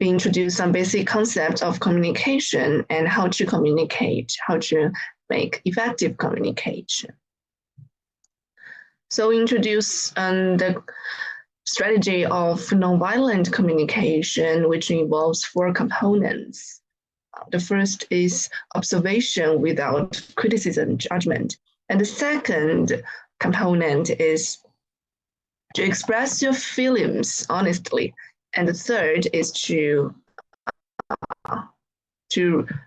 we introduce some basic concepts of communication and how to communicate, how to make effective communication. So we introduce the strategy of nonviolent communication, which involves 4 components. The first is observation without criticism, judgment. And the second component is to express your feelings honestly. And the third is to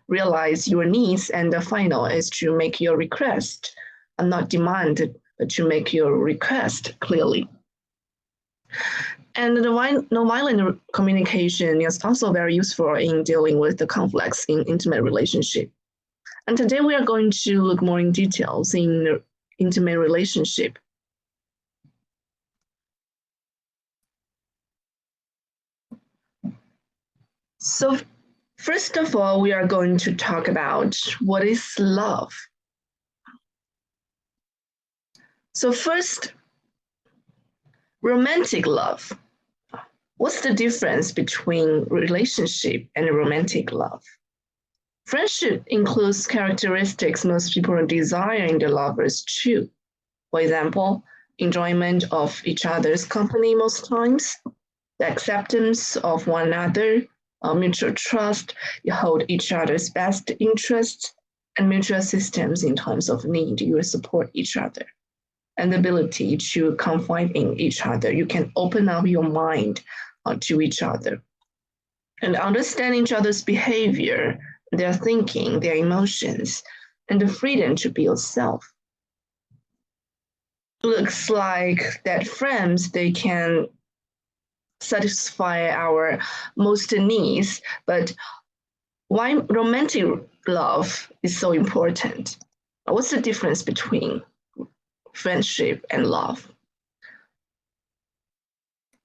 realize your needs. And the final is to make your request, and not demand, but to make your request clearly. And the nonviolent communication is also very useful in dealing with the conflicts in intimate relationship. And today we are going to look more in details in intimate relationship. So first of all, we are going to talk about what is love. So first, romantic love. What's the difference between relationship and romantic love? Friendship includes characteristics most people desire in their lovers too. For example, enjoyment of each other's company most times, the acceptance of one another, mutual trust, you hold each other's best interests, and mutual assistance in times of need, you support each other. And the ability to confide in each other. You can open up your mind to each other and understand each other's behavior, their thinking, their emotions, and the freedom to be yourself. Looks like that friends, they can satisfy our most needs, but why romantic love is so important? What's the difference between friendship and love?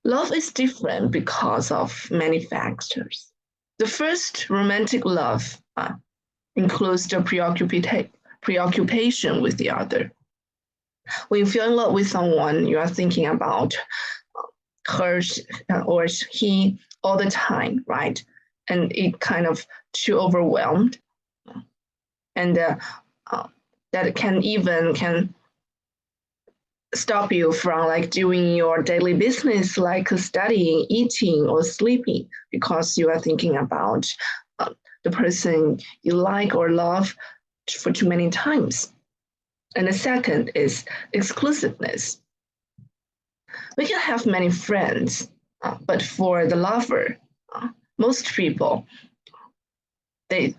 Love is different because of many factors. The first, romantic love includes the preoccupation with the other. When you feel in love with someone, you are thinking about her or he all the time, right? And it kind of too overwhelmed. And that can stop you from like doing your daily business, like studying, eating, or sleeping, because you are thinking about the person you like or love for too many times. And the second is exclusiveness. We can have many friends, but for the lover, most people, they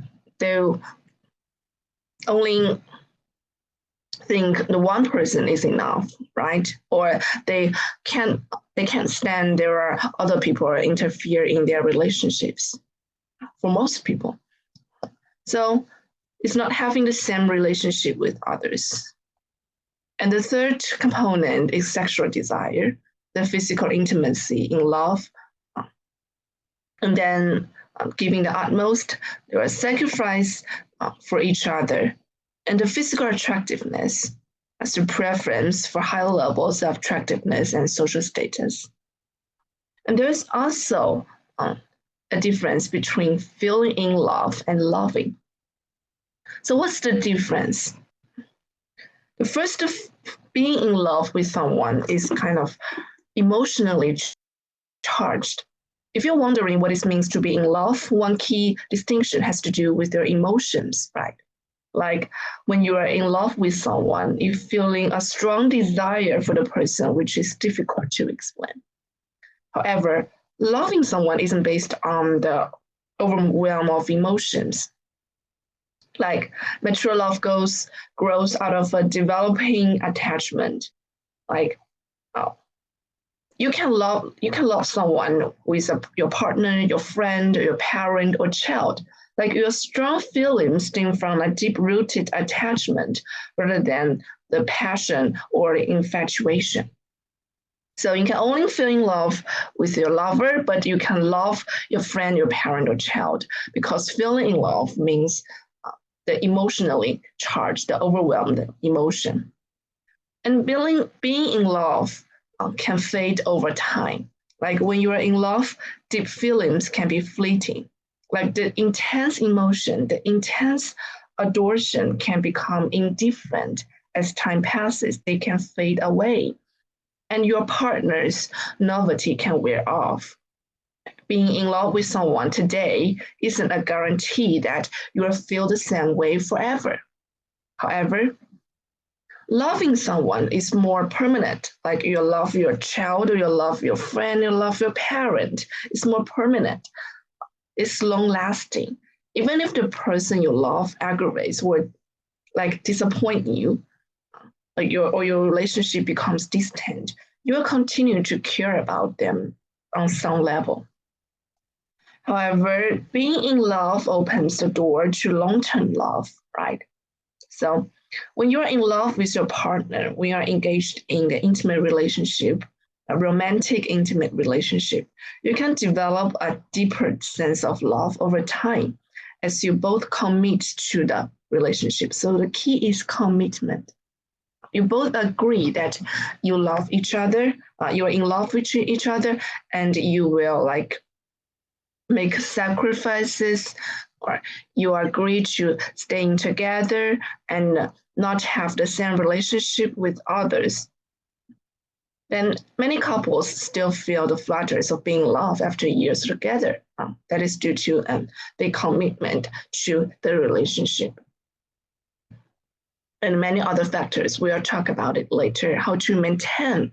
only think the one person is enough, right? Or they can't stand there are other people interfere in their relationships. For most people, so it's not having the same relationship with others. And the third component is sexual desire, the physical intimacy in love, and then giving the utmost, there are sacrifice for each other. And the physical attractiveness as a preference for higher levels of attractiveness and social status. And there is also a difference between feeling in love and loving. So what's the difference? The first of being in love with someone is kind of emotionally charged. If you're wondering what it means to be in love, one key distinction has to do with their emotions, right? Like when you are in love with someone, you're feeling a strong desire for the person, which is difficult to explain. However, loving someone isn't based on the overwhelm of emotions. Like mature love grows out of a developing attachment. Like you can love someone with your partner, your friend, your parent, or child. Like your strong feelings stem from a deep-rooted attachment rather than the passion or the infatuation. So you can only feel in love with your lover, but you can love your friend, your parent, or child, because feeling in love means the emotionally charged, the overwhelmed emotion. And being in love can fade over time. Like when you are in love, deep feelings can be fleeting. Like the intense emotion, the intense adoration can become indifferent as time passes, they can fade away. And your partner's novelty can wear off. Being in love with someone today isn't a guarantee that you'll feel the same way forever. However, loving someone is more permanent. Like you love your child, or you love your friend, you love your parent. It's more permanent. It's long lasting. Even if the person you love aggravates or like disappoint you, like your relationship becomes distant, you will continue to care about them on some level. However, being in love opens the door to long-term love, right? So when you're in love with your partner, we are engaged in the intimate relationship, a romantic intimate relationship, you can develop a deeper sense of love over time as you both commit to the relationship. So the key is commitment. You both agree that you love each other, you're in love with each other, and you will like make sacrifices, or you agree to staying together and not have the same relationship with others, then many couples still feel the flutters of being in love after years together. That is due to the commitment to the relationship. And many other factors, we'll talk about it later, how to maintain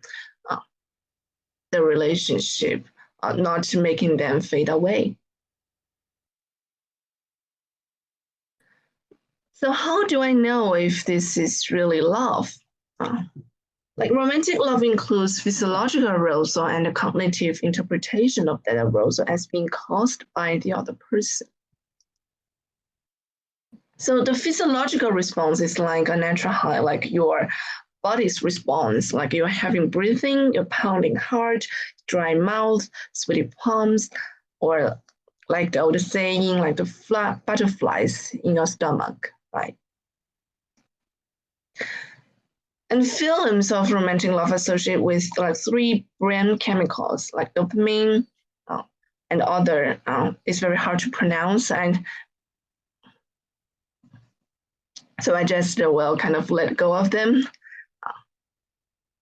the relationship, not making them fade away. So how do I know if this is really love? Like romantic love includes physiological arousal and a cognitive interpretation of that arousal as being caused by the other person. So the physiological response is like a natural high, like your body's response, like you're having breathing, your pounding heart, dry mouth, sweaty palms, or like the old saying, like the butterflies in your stomach, right? And feelings of romantic love associate with like three brain chemicals, like dopamine and other. It's very hard to pronounce, and so I just will kind of let go of them.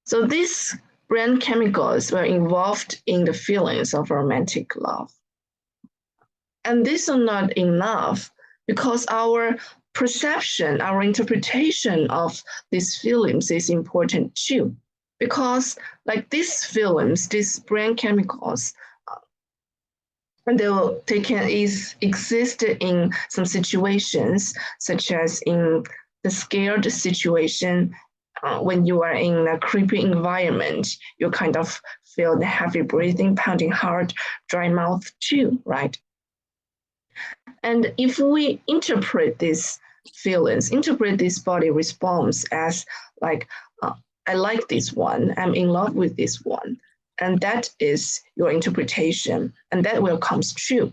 So these brain chemicals were involved in the feelings of romantic love. And these are not enough because our perception, our interpretation of these feelings is important too. Because like these feelings, these brain chemicals, and they can exist in some situations, such as in the scared situation. When you are in a creepy environment, you kind of feel the heavy breathing, pounding heart, dry mouth too, right? And if we interpret these feelings, interpret this body response as like, I like this one, I'm in love with this one, and that is your interpretation, and that will comes true.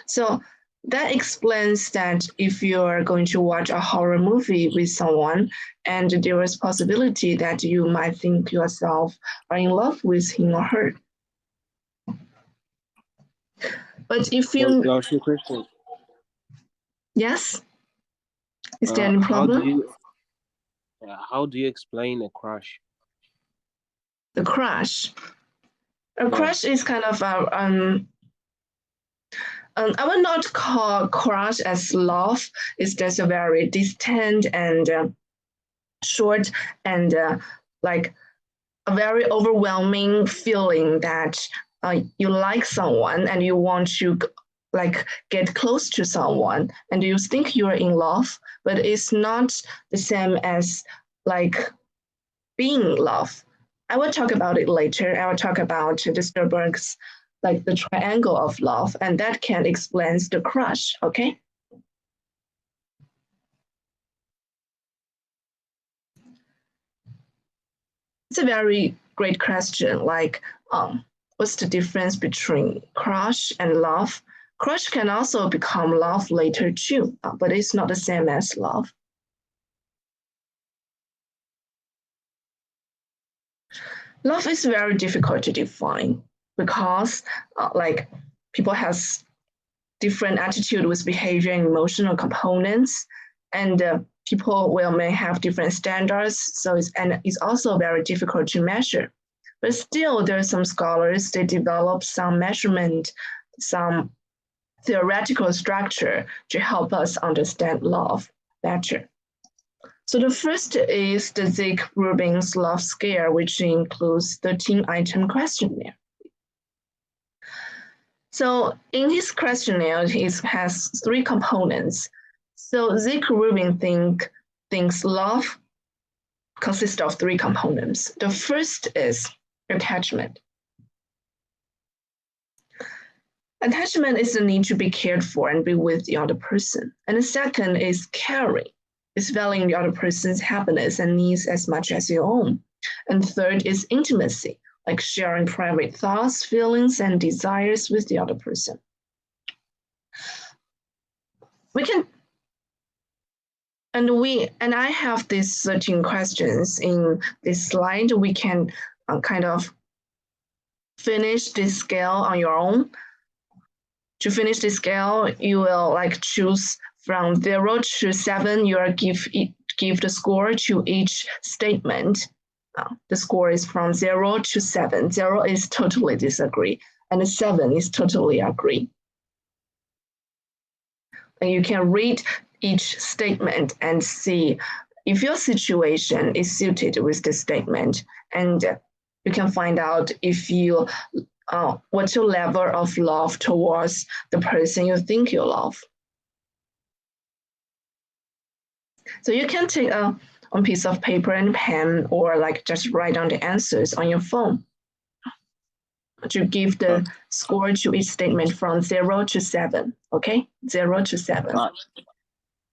So that explains that if you're going to watch a horror movie with someone, and there is possibility that you might think yourself are in love with him or her. But if you Ask you a question. yes, is there any How do problem? you explain a crush? The crush. A Yeah. crush is kind of a I would not call crush as love. It's just a very distant and short and like a very overwhelming feeling that you like someone and you want to like get close to someone and you think you're in love, but it's not the same as like being in love. I will talk about it later. I will talk about the Sternberg's like the triangle of love, and that can explain the crush. Okay. It's a very great question. Like, what's the difference between crush and love? Crush can also become love later too, but it's not the same as love. Love is very difficult to define. because like people has different attitude with behavior and emotional components, and people may have different standards. So it's also very difficult to measure. But still, there are some scholars, they develop some measurement, some theoretical structure to help us understand love better. So the first is the Zwick-Rubin's love scale, which includes 13-item questionnaire. So in his questionnaire, it has 3 components. So Zwick-Rubin thinks love consists of 3 components. The first is attachment. Attachment is the need to be cared for and be with the other person. And the second is caring. It's valuing the other person's happiness and needs as much as your own. And third is intimacy, like sharing private thoughts, feelings, and desires with the other person. And I have these 13 questions in this slide. We can kind of finish this scale on your own. To finish this scale, you will like choose from 0 to 7. You will give the score to each statement. The score is from 0 to 7. 0 is totally disagree, and 7 is totally agree. And you can read each statement and see if your situation is suited with the statement, and you can find out if you what's your level of love towards the person you think you love. So you can take a piece of paper and pen, or like just write down the answers on your phone to give the score to each statement from 0 to 7. Okay, 0 to 7.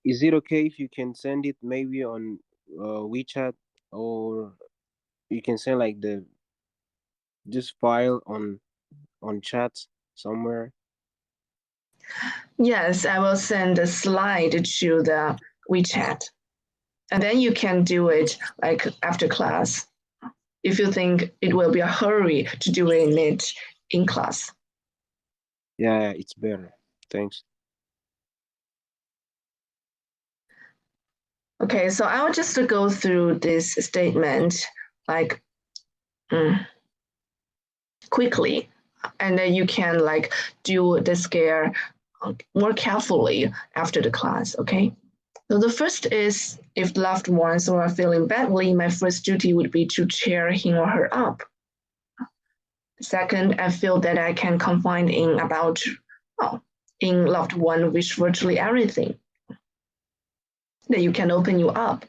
Is it okay if you can send it maybe on WeChat, or you can send like this file on chat somewhere? Yes, I will send a slide to the WeChat, and then you can do it like after class if you think it will be a hurry to do it in class. Yeah, it's better. Thanks. Okay, so I'll just go through this statement like quickly, and then you can like do the scale more carefully after the class, okay? So the first is, if loved ones are feeling badly, my first duty would be to cheer him or her up. Second, I feel that I can confide in loved one with virtually everything, that you can open you up.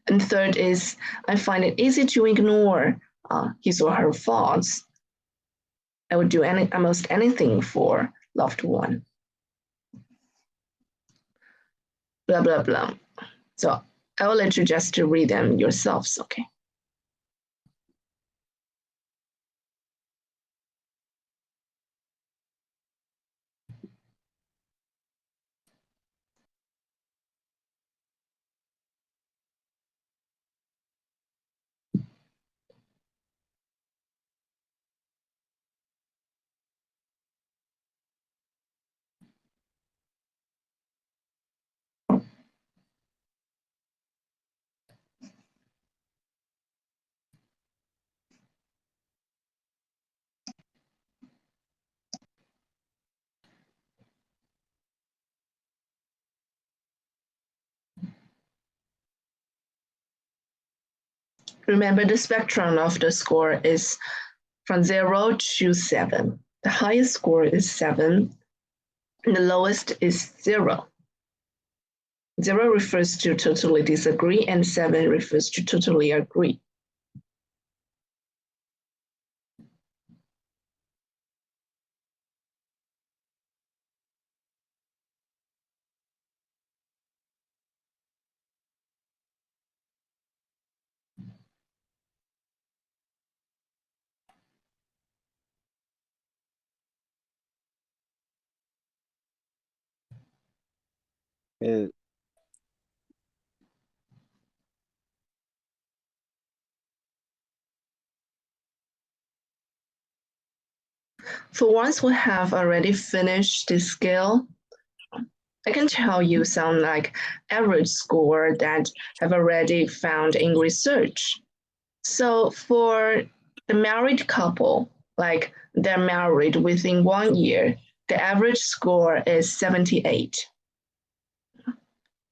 And third is, I find it easy to ignore his or her thoughts. I would do almost anything for loved one. Blah, blah, blah. So I will let you just read them yourselves, okay? Remember, the spectrum of the score is from 0 to 7. The highest score is 7, and the lowest is 0. 0 refers to totally disagree, and 7 refers to totally agree. Uh, For ones who have already finished this scale, I can tell you some like average score that have already found in research. So for the married couple, like they're married within 1 year, the average score is 78.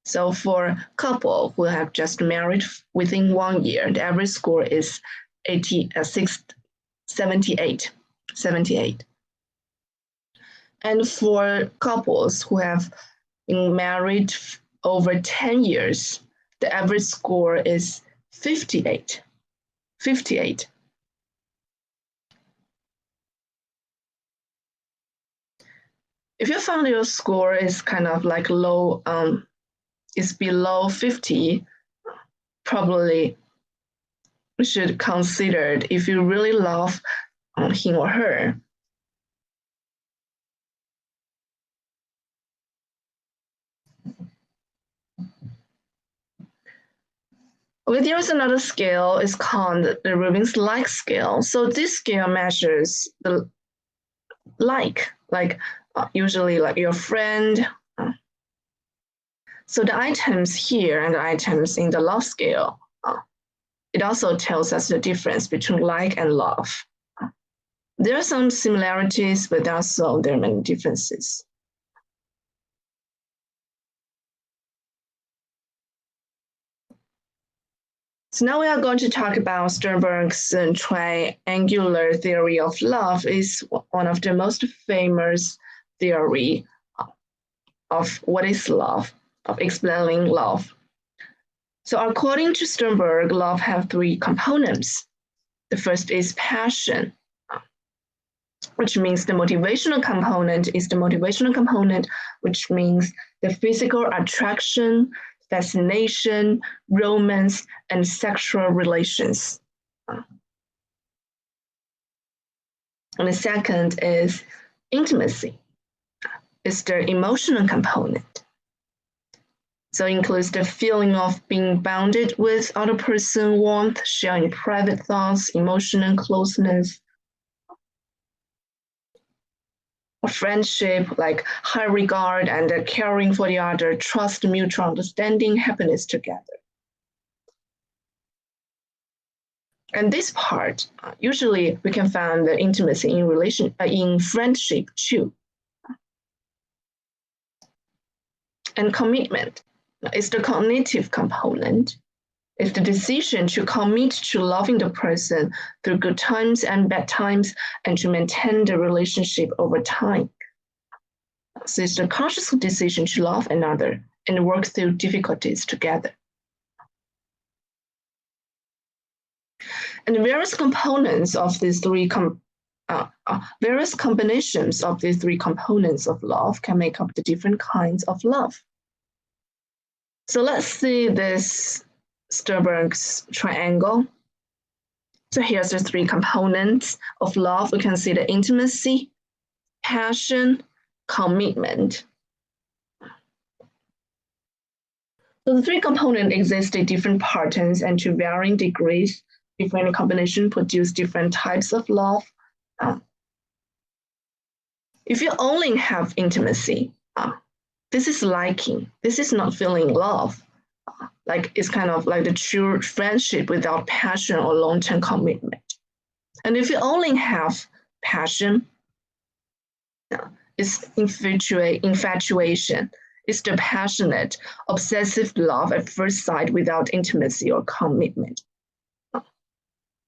So for couple who have just married within 1 year, the average score is 78. 78. And for couples who have been married over 10 years, the average score is 58. 58. If you found your score is kind of like low, is below 50, probably you should consider if you really love him or her. Okay, there's another scale. It's called the Rubin's like scale. So this scale measures the like usually like your friend. So the items here and the items in the love scale, it also tells us the difference between like and love. There are some similarities, but also there are many differences. So now we are going to talk about Sternberg's triangular theory of love. Is one of the most famous theory of what is love, of explaining love. So according to Sternberg, love has three components. The first is passion, which means the motivational component is the motivational component, which means the physical attraction, fascination, romance, and sexual relations. And the second is intimacy. It's the emotional component. So it includes the feeling of being bounded with other person, warmth, sharing private thoughts, emotional closeness, a friendship, like high regard and caring for the other, trust, mutual understanding, happiness together. And this part, usually we can find the intimacy in friendship too. And commitment is the cognitive component. It's the decision to commit to loving the person through good times and bad times and to maintain the relationship over time. So it's the conscious decision to love another and work through difficulties together. And various components of these various combinations of these three components of love can make up the different kinds of love. So let's see this Sternberg's triangle. So here's the three components of love. We can see the intimacy, passion, commitment. So the three components exist in different patterns and to varying degrees. Different combinations produce different types of love. If you only have intimacy, this is liking. This is not feeling love. Like it's kind of like the true friendship without passion or long-term commitment. And if you only have passion, it's infatuation. It's the passionate, obsessive love at first sight without intimacy or commitment.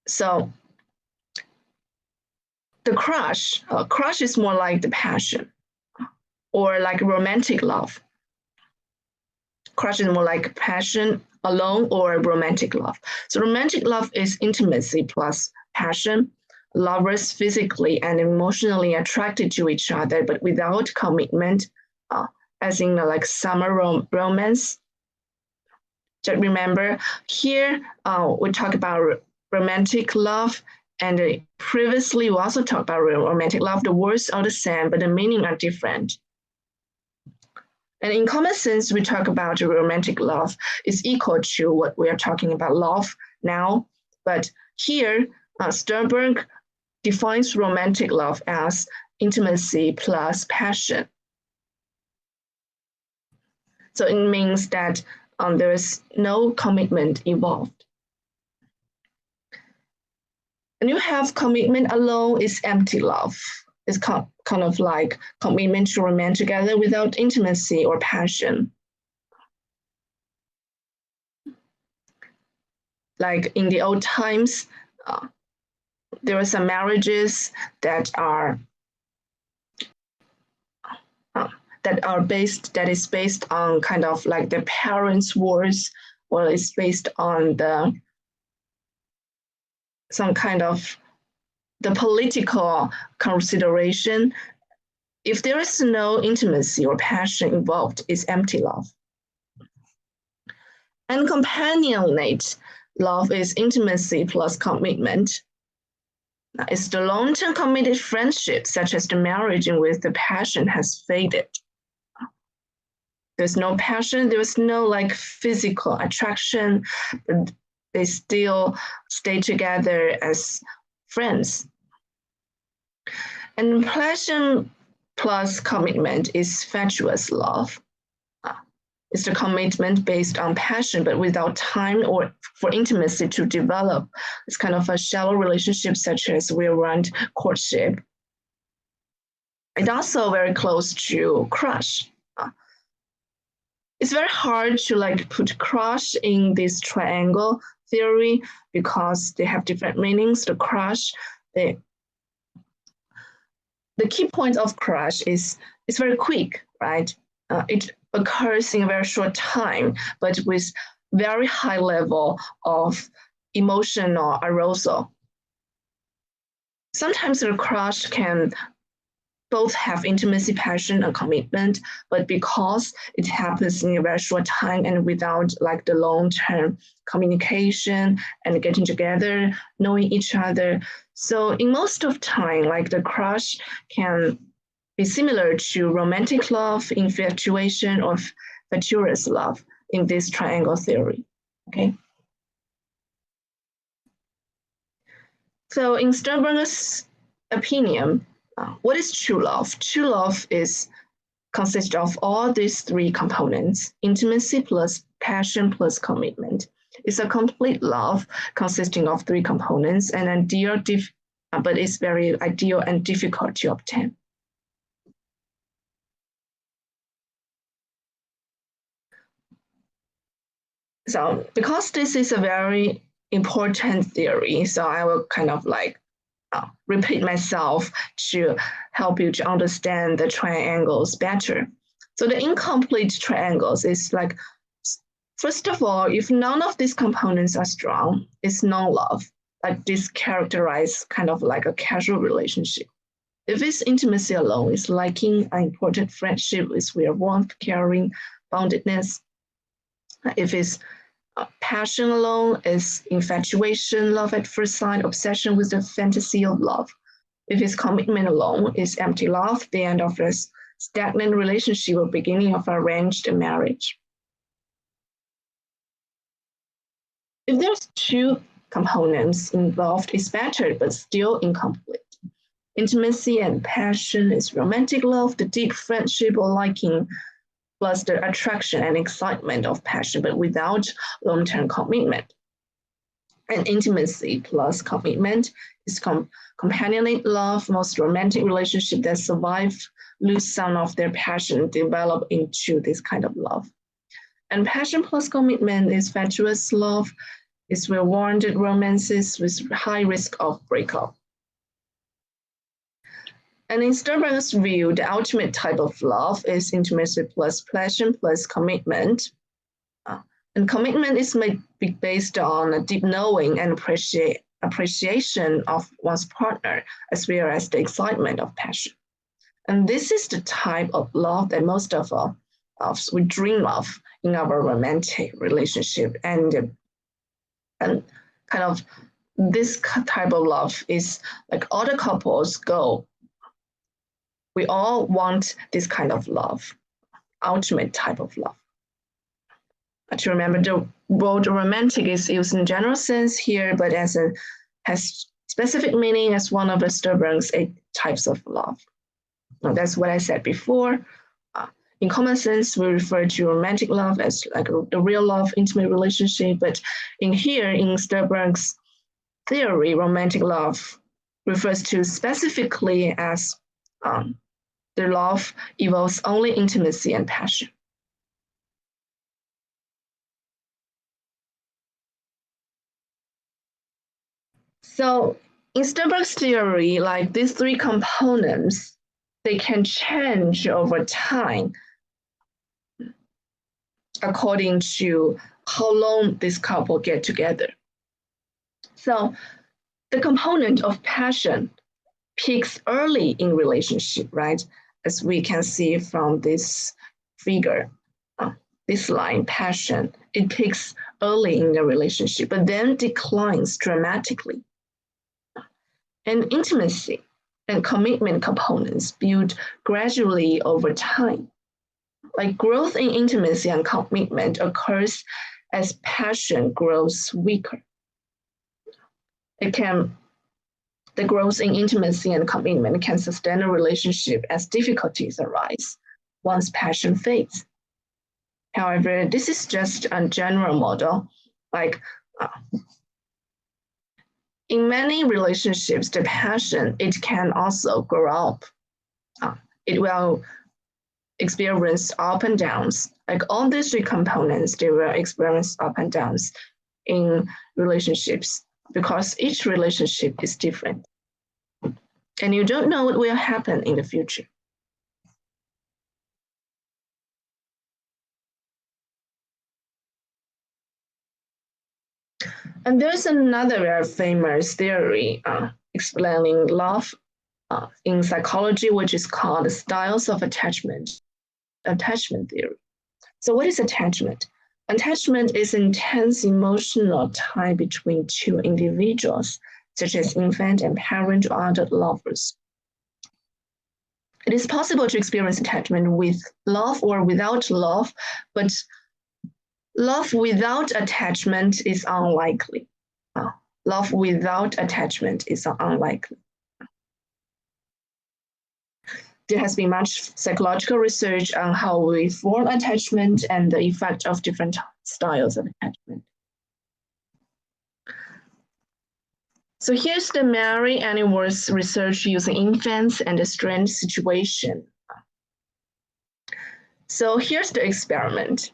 So the crush is more like the passion or like romantic love. Crush is more like passion alone or romantic love. So romantic love is intimacy plus passion. Lovers physically and emotionally attracted to each other, but without commitment, as in like summer romance. Just remember here, we talk about romantic love, and previously we also talked about romantic love. The words are the same, but the meaning are different. And in common sense, we talk about romantic love is equal to what we are talking about love now. But here, Sternberg defines romantic love as intimacy plus passion. So it means that there is no commitment involved. And you have commitment alone is empty love. It's kind of like commitment to remain together without intimacy or passion. Like in the old times, there were some marriages that is based on kind of like the parents' words, or it's based on some kind of the political consideration. If there is no intimacy or passion involved, it's empty love. And companionate love is intimacy plus commitment. It's the long-term committed friendship, such as the marriage in which the passion has faded. There's no passion, there's no like physical attraction, but they still stay together as friends. And passion plus commitment is fatuous love. It's the commitment based on passion, but without time or for intimacy to develop. It's kind of a shallow relationship, such as whirlwind courtship. It's also very close to crush. It's very hard to like put crush in this triangle theory because they have different meanings. The crush, the key point of crush is it's very quick, right? It occurs in a very short time, but with very high level of emotional arousal. Sometimes the crush can both have intimacy, passion, and commitment, but because it happens in a very short time and without like the long-term communication and getting together, knowing each other. So in most of time, like the crush can be similar to romantic love, infatuation, or fatuous love in this triangle theory, okay? So in Sternberger's opinion, what is true love? True love consists of all these three components: intimacy plus passion plus commitment. It's a complete love consisting of three components, and ideal, but it's very ideal and difficult to obtain. So because this is a very important theory, so I will kind of like repeat myself to help you to understand the triangles better. So the incomplete triangles is like, first of all, if none of these components are strong, it's non-love. Like this characterized kind of like a casual relationship. If it's intimacy alone, it's liking, an important friendship is where warmth, caring, bondedness. If it's passion alone, is infatuation, love at first sight, obsession with the fantasy of love. If it's commitment alone, is empty love, the end of a stagnant relationship or beginning of arranged marriage. If there's two components involved, it's better, but still incomplete. Intimacy and passion is romantic love, the deep friendship or liking, plus the attraction and excitement of passion, but without long-term commitment. And intimacy plus commitment is companionate love, most romantic relationship that survive, lose some of their passion, develop into this kind of love. And passion plus commitment is fatuous love, is well-warranted romances with high risk of breakup. And in Sternberger's view, the ultimate type of love is intimacy plus passion plus commitment. And commitment is made based on a deep knowing and appreciation of one's partner, as well as the excitement of passion. And this is the type of love that most of us we dream of in our romantic relationship. And kind of this type of love is like all the couples go. We all want this kind of love, ultimate type of love. To remember, the word romantic is used in general sense here, but has specific meaning as one of the Sternberg's 8 types of love. That's what I said before. In common sense, we refer to romantic love as like the real love, intimate relationship. But in Sternberg's theory, romantic love refers to specifically as the love involves only intimacy and passion. So in Sternberg's theory, like these three components, they can change over time according to how long this couple get together. So the component of passion peaks early in relationship, right? As we can see from this figure, this line, passion, it peaks early in the relationship, but then declines dramatically. And intimacy and commitment components build gradually over time. Like growth in intimacy and commitment occurs as passion grows weaker. The growth in intimacy and commitment can sustain a relationship as difficulties arise once passion fades. However, this is just a general model. Like in many relationships, the passion, it can also grow up. It will experience up and downs. Like all these three components, they will experience up and downs in relationships because each relationship is different. And you don't know what will happen in the future. And there's another very famous theory explaining love in psychology, which is called the styles of attachment theory. So what is attachment? Attachment is intense emotional tie between two individuals, such as infant and parent or adult lovers. It is possible to experience attachment with love or without love, but love without attachment is unlikely. Love without attachment is unlikely. There has been much psychological research on how we form attachment and the effect of different styles of attachment. So here's the Mary Annieworth's research using infants and a strange situation. So here's the experiment.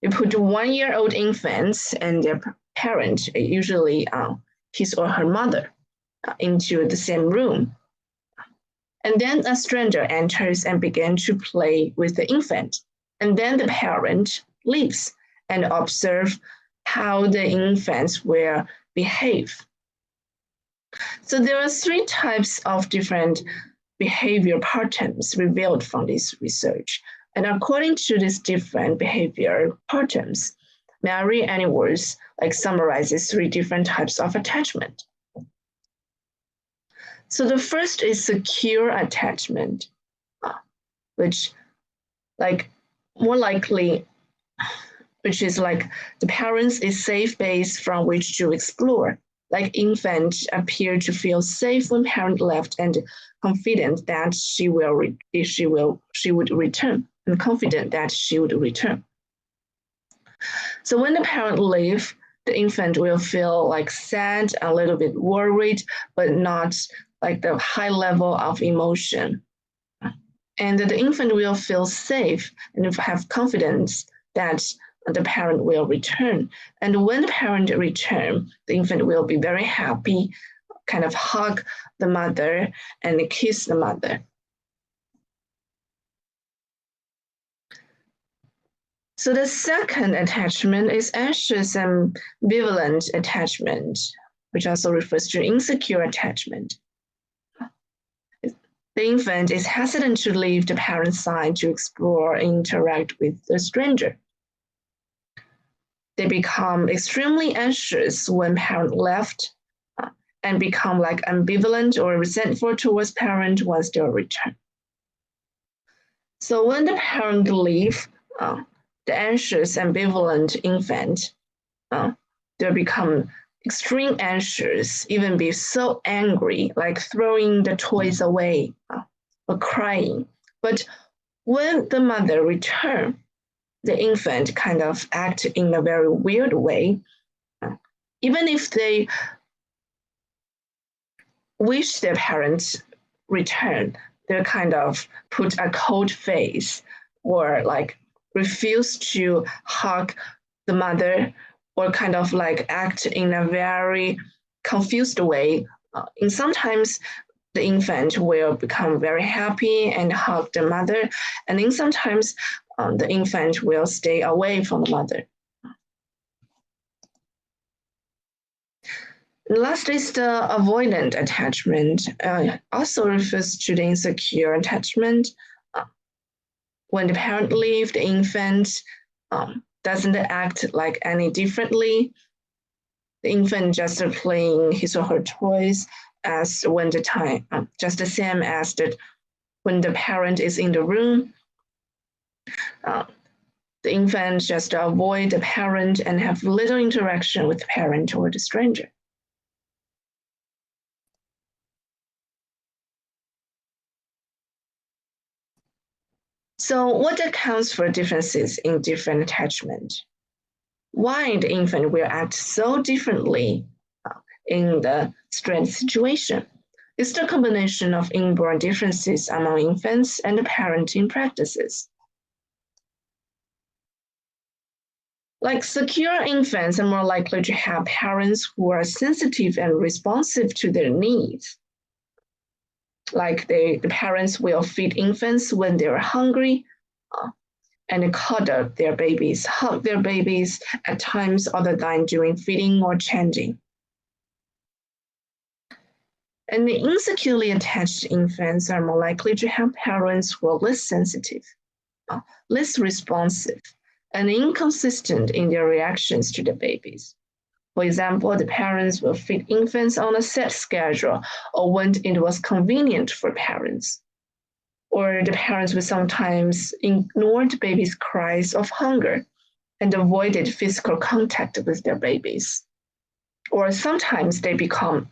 You put 1-year-old infants and their parent, usually his or her mother, into the same room. And then a stranger enters and begins to play with the infant. And then the parent leaves and observes how the infants will behave. So there are 3 types of different behavior patterns revealed from this research. And according to these different behavior patterns, Mary Annieworth summarizes 3 different types of attachment. So the first is secure attachment, which more likely, which is like the parents is safe base from which to explore. Like infant appear to feel safe when parent left and confident that she would return, and confident that she would return. So when the parent leave, the infant will feel sad, a little bit worried, but not the high level of emotion. And the infant will feel safe and have confidence that the parent will return. And when the parent return, the infant will be very happy, kind of hug the mother and kiss the mother. So the second attachment is anxious and ambivalent attachment, which also refers to insecure attachment. The infant is hesitant to leave the parent's side to explore and interact with the stranger. They become extremely anxious when parent left and become ambivalent or resentful towards parent once they return. So when the parent leave, the anxious, ambivalent infant, they become extreme anxious, even be so angry, like throwing the toys away. or crying. But when the mother returns, the infant kind of act in a very weird way. Even if they wish their parents return, they kind of put a cold face or like refuse to hug the mother or kind of like act in a very confused way. And sometimes the infant will become very happy and hug the mother, and then sometimes the infant will stay away from the mother. Last is the avoidant attachment, also refers to the insecure attachment. When the parent leaves, the infant doesn't act like any differently. The infant just playing his or her toys as when the time, just the same as that when the parent is in the room. The infant just avoid the parent and have little interaction with the parent or the stranger. So what accounts for differences in different attachment? Why the infant will act so differently in the stress situation? It's the combination of inborn differences among infants and the parenting practices. Like secure infants are more likely to have parents who are sensitive and responsive to their needs. Like the parents will feed infants when they're hungry and cuddle their babies, hug their babies at times other than during feeding or changing. And the insecurely attached infants are more likely to have parents who are less sensitive, less responsive, and inconsistent in their reactions to the babies. For example, the parents will feed infants on a set schedule or when it was convenient for parents. Or the parents will sometimes ignore the baby's cries of hunger and avoided physical contact with their babies. Or sometimes they become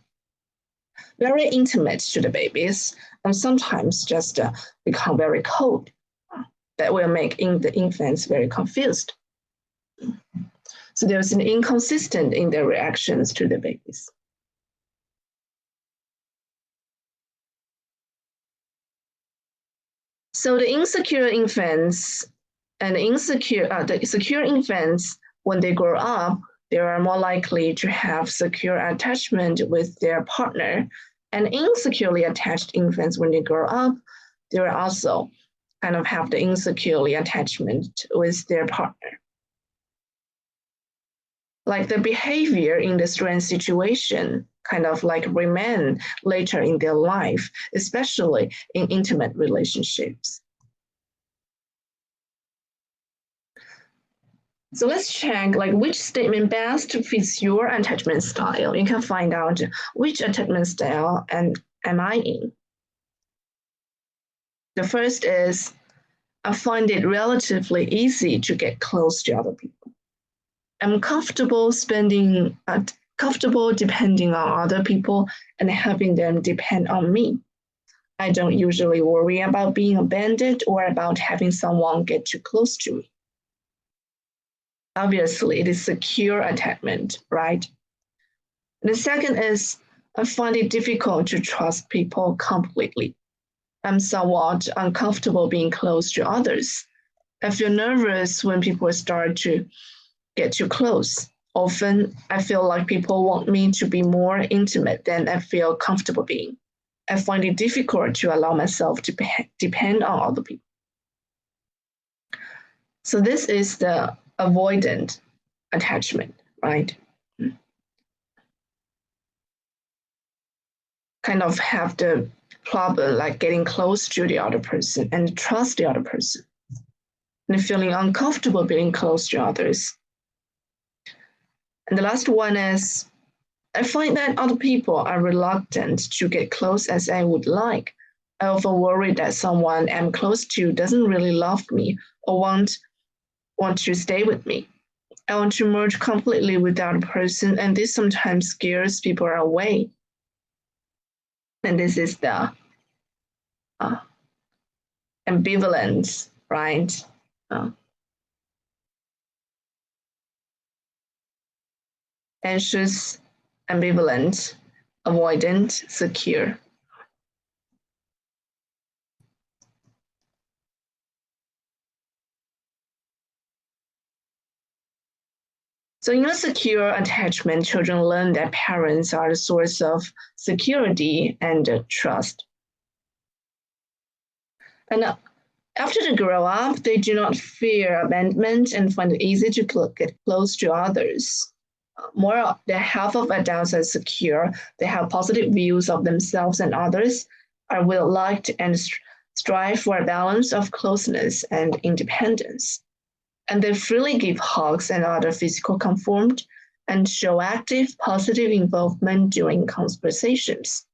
very intimate to the babies and sometimes just become very cold. That will make the infants very confused. So there's an inconsistent in their reactions to the babies. So the insecure infants and the secure infants, when they grow up, they are more likely to have secure attachment with their partner. And insecurely attached infants, when they grow up, they will also kind of have the insecurely attachment with their partner. Like the behavior in the stress situation kind of like remain later in their life, especially in intimate relationships. So let's check like which statement best fits your attachment style. You can find out which attachment style am I in. The first is, I find it relatively easy to get close to other people. I'm comfortable comfortable depending on other people and having them depend on me. I don't usually worry about being abandoned or about having someone get too close to me. Obviously, it is secure attachment, right? The second is, I find it difficult to trust people completely. I'm somewhat uncomfortable being close to others. I feel nervous when people start to get too close. Often, I feel like people want me to be more intimate than I feel comfortable being. I find it difficult to allow myself to depend on other people. So this is the avoidant attachment, right? Kind of have the problem like getting close to the other person and trust the other person and feeling uncomfortable being close to others. And the last one is, I find that other people are reluctant to get close as I would like. I often worry that someone I'm close to doesn't really love me or want to stay with me. I want to merge completely with the other person, and this sometimes scares people away. And this is the ambivalent, right? Anxious, ambivalent, avoidant, secure. So in a secure attachment, children learn that parents are the source of security and trust. And after they grow up, they do not fear abandonment and find it easy to get close to others. More than half of adults are secure. They have positive views of themselves and others, are well liked, and strive for a balance of closeness and independence. And they freely give hugs and other physical comfort and show active, positive involvement during conversations.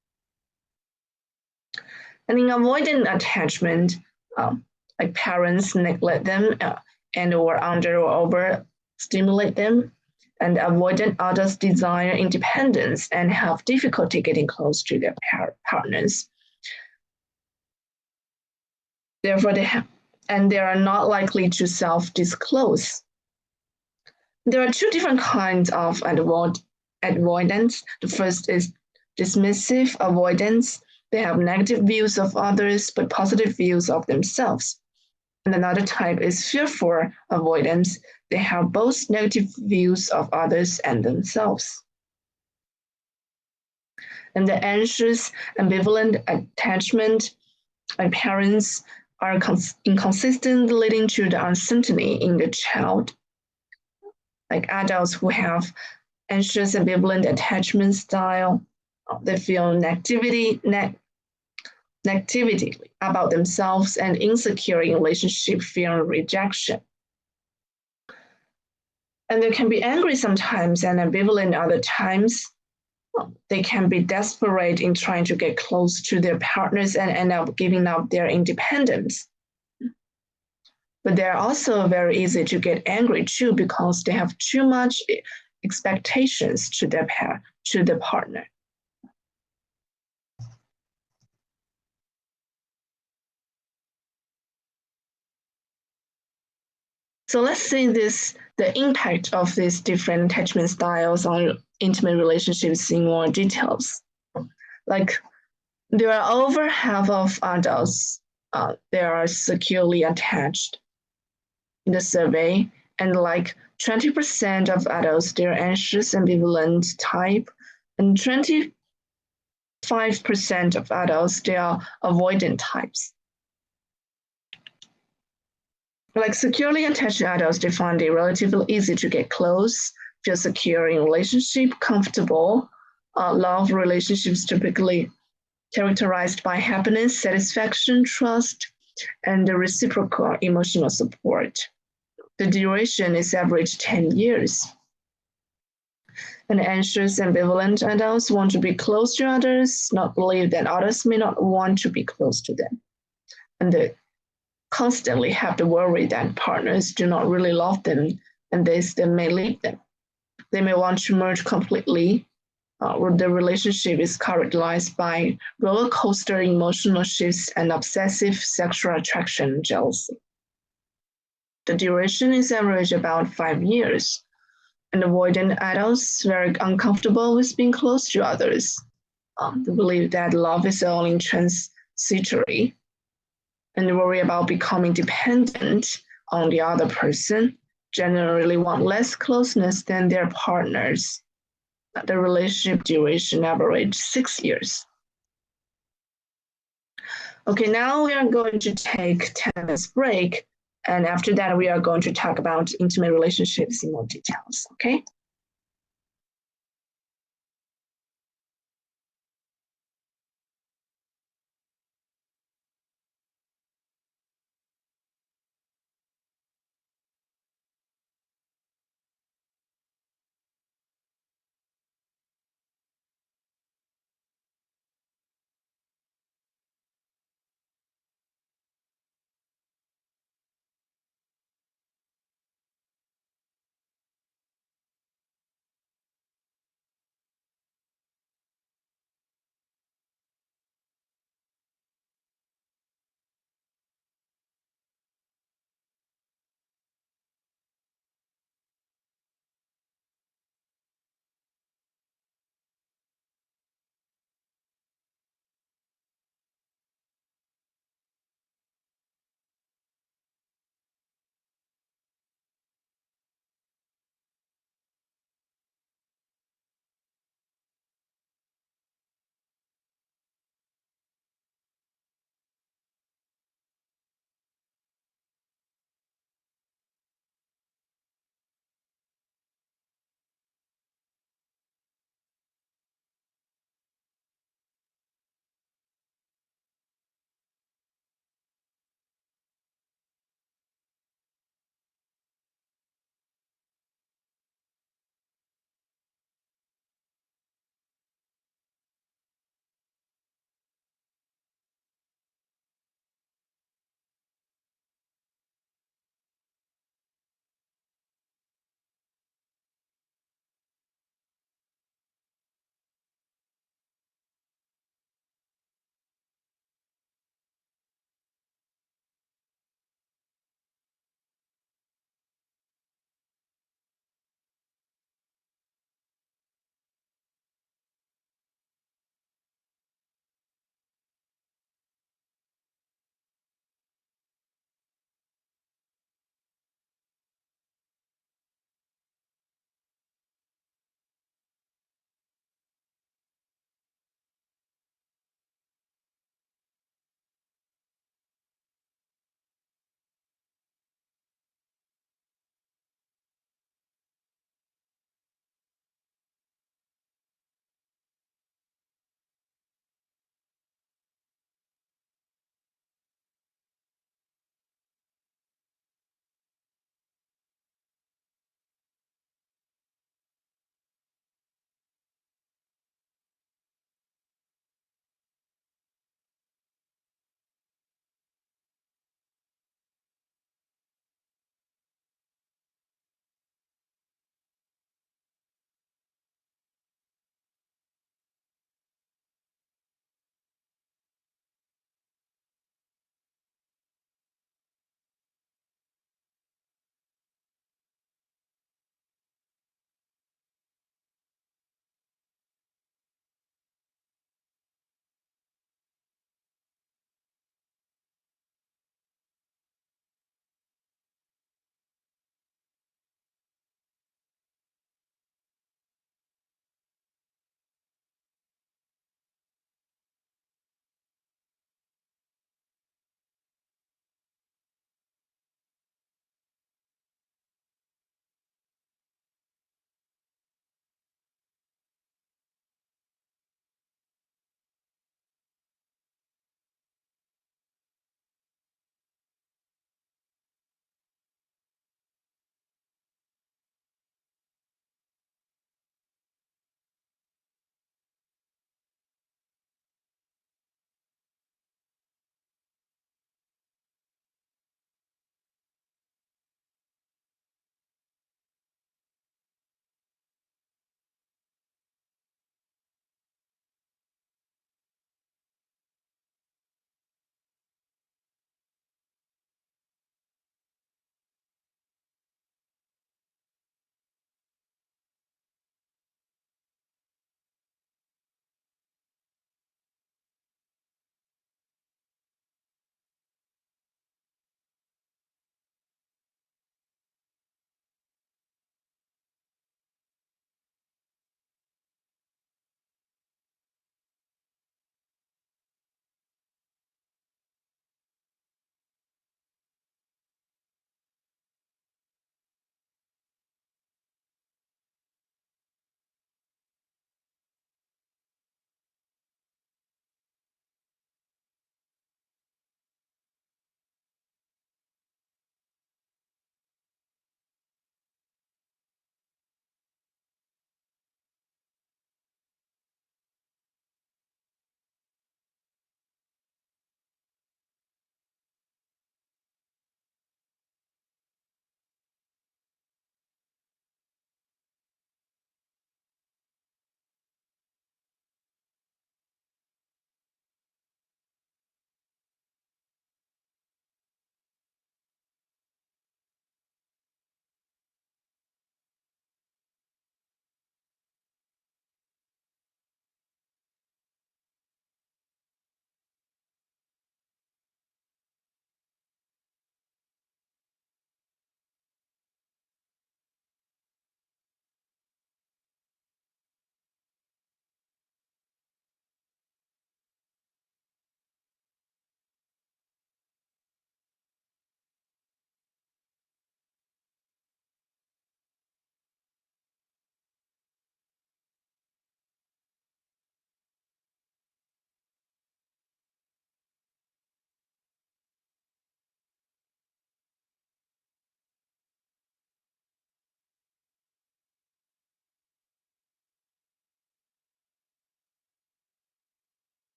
And in avoidant attachment, like parents neglect them and or under or over stimulate them, and avoidant others desire independence and have difficulty getting close to their partners. Therefore, they are not likely to self-disclose. There are two different kinds of avoidance. The first is dismissive avoidance. They have negative views of others but positive views of themselves. And another type is fearful avoidance. They have both negative views of others and themselves. And the anxious, ambivalent attachment, like parents are inconsistent, leading to the uncertainty in the child. Like adults who have anxious, ambivalent attachment style, they feel negativity about themselves and insecure in relationship, fear rejection. And they can be angry sometimes and ambivalent other times. They can be desperate in trying to get close to their partners and end up giving up their independence. But they're also very easy to get angry too because they have too much expectations to their partner. So let's see the impact of these different attachment styles on intimate relationships in more details. Like there are over half of adults they are securely attached in the survey, and like 20% of adults they're anxious ambivalent type, and 25% of adults they are avoidant types. Like securely attached adults, they find it relatively easy to get close, feel secure in relationship, comfortable. Love relationships typically characterized by happiness, satisfaction, trust, and the reciprocal emotional support. The duration is average 10 years. And anxious, ambivalent adults want to be close to others, not believe that others may not want to be close to them. And they constantly have the worry that partners do not really love them and they may leave them. They may want to merge completely, where the relationship is characterized by roller coaster emotional shifts and obsessive sexual attraction and jealousy. The duration is average about 5 years. And avoidant adults very uncomfortable with being close to others. They believe that love is only transitory and worry about becoming dependent on the other person, generally want less closeness than their partners. The relationship duration average 6 years. Okay, now we are going to take 10 minutes break. And after that, we are going to talk about intimate relationships in more details, okay?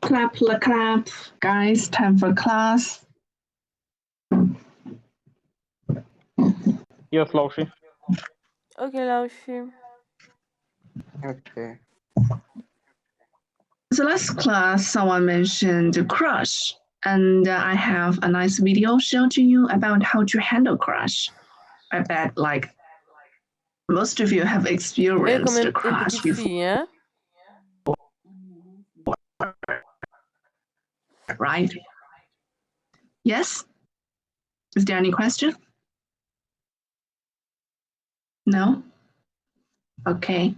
Clap, clap, clap. Guys, time for class. Yes, 老师。 OK，老师。 Okay. So last class, someone mentioned crush, and I have a nice video shown to you about how to handle crush. I bet like most of you have experienced a Une crush petite before, fille, hein? right? Yes? Is there any question? No? Okay.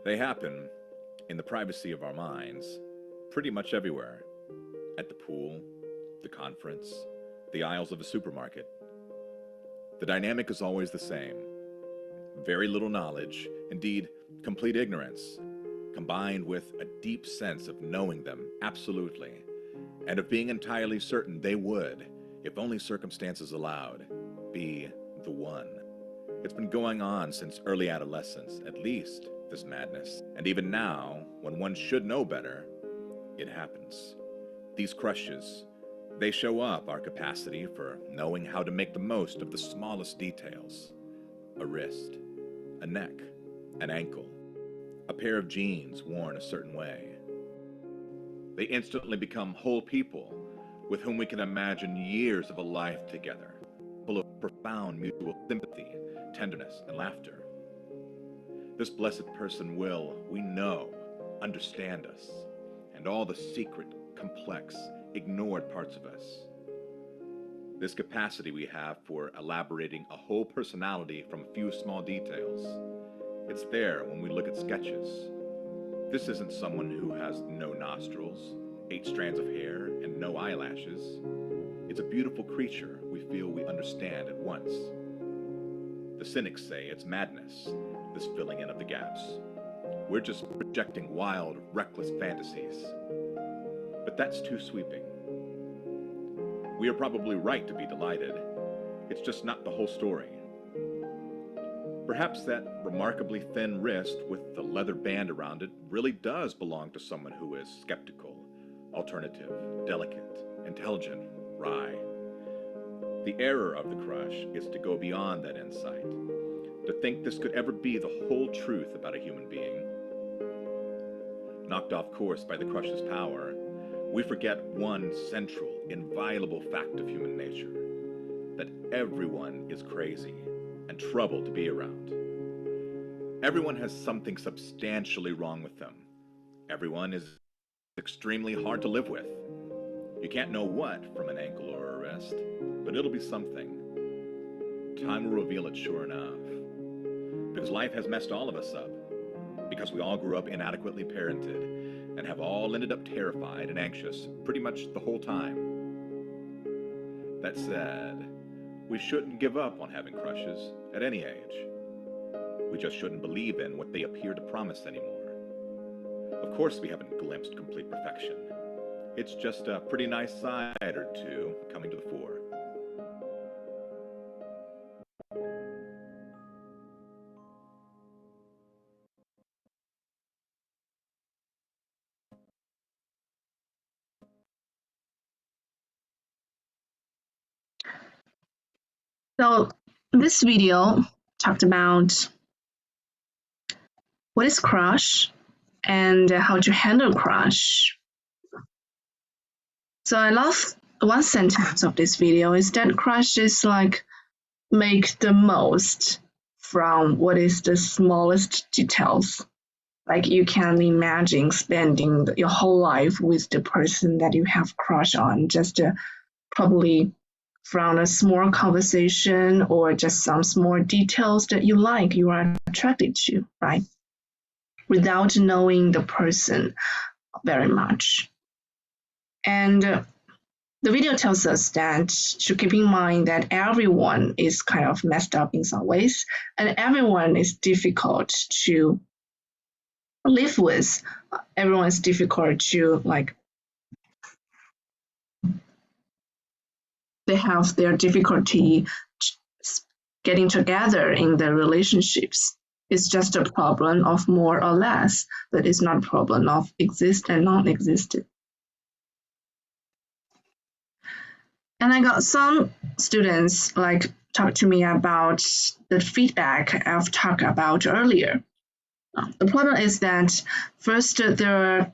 They happen in the privacy of our minds, pretty much everywhere. At the pool, the conference, the aisles of a supermarket. The dynamic is always the same. Very little knowledge, indeed, complete ignorance, combined with a deep sense of knowing them absolutely, and of being entirely certain they would, if only circumstances allowed, be the one. It's been going on since early adolescence, at least, this madness. And even now, when one should know better, it happens. These crushes, they show up our capacity for knowing how to make the most of the smallest details. A wrist, a neck, an ankle, a pair of jeans worn a certain way. They instantly become whole people with whom we can imagine years of a life together, full of profound mutual sympathy, tenderness, and laughter. This blessed person will, we know, understand us, and all the secret, complex, ignored parts of us. This capacity we have for elaborating a whole personality from a few small details, it's there when we look at sketches. This isn't someone who has no nostrils, 8 strands of hair, and no eyelashes. It's a beautiful creature we feel we understand at once. The cynics say it's madness, this filling in of the gaps. We're just projecting wild, reckless fantasies. But that's too sweeping. We are probably right to be delighted. It's just not the whole story. Perhaps that remarkably thin wrist with the leather band around it really does belong to someone who is skeptical, alternative, delicate, intelligent, wry. The error of the crush is to go beyond that insight, to think this could ever be the whole truth about a human being. Knocked off course by the crush's power, we forget one central, inviolable fact of human nature, that everyone is crazy and trouble to be around. Everyone has something substantially wrong with them. Everyone is extremely hard to live with. You can't know what from an ankle or a wrist, but it'll be something. Time will reveal it sure enough. Because life has messed all of us up. Because we all grew up inadequately parented and have all ended up terrified and anxious pretty much the whole time. That said, we shouldn't give up on having crushes at any age. We just shouldn't believe in what they appear to promise anymore. Of course we haven't glimpsed complete perfection. It's just a pretty nice side or two coming to the fore. So this video talked about what is crush and how to handle crush. So I love one sentence of this video is that crush is like make the most from what is the smallest details. Like you can imagine spending your whole life with the person that you have crush on, just probably from a small conversation or just some small details that you like, you are attracted to, right? Without knowing the person very much. And the video tells us that should keep in mind that everyone is kind of messed up in some ways, and everyone is difficult to live with. Everyone is difficult to they have their difficulty getting together in their relationships. It's just a problem of more or less, but it's not a problem of exist and non-existent. And I got some students talk to me about the feedback I've talked about earlier. The problem is that first there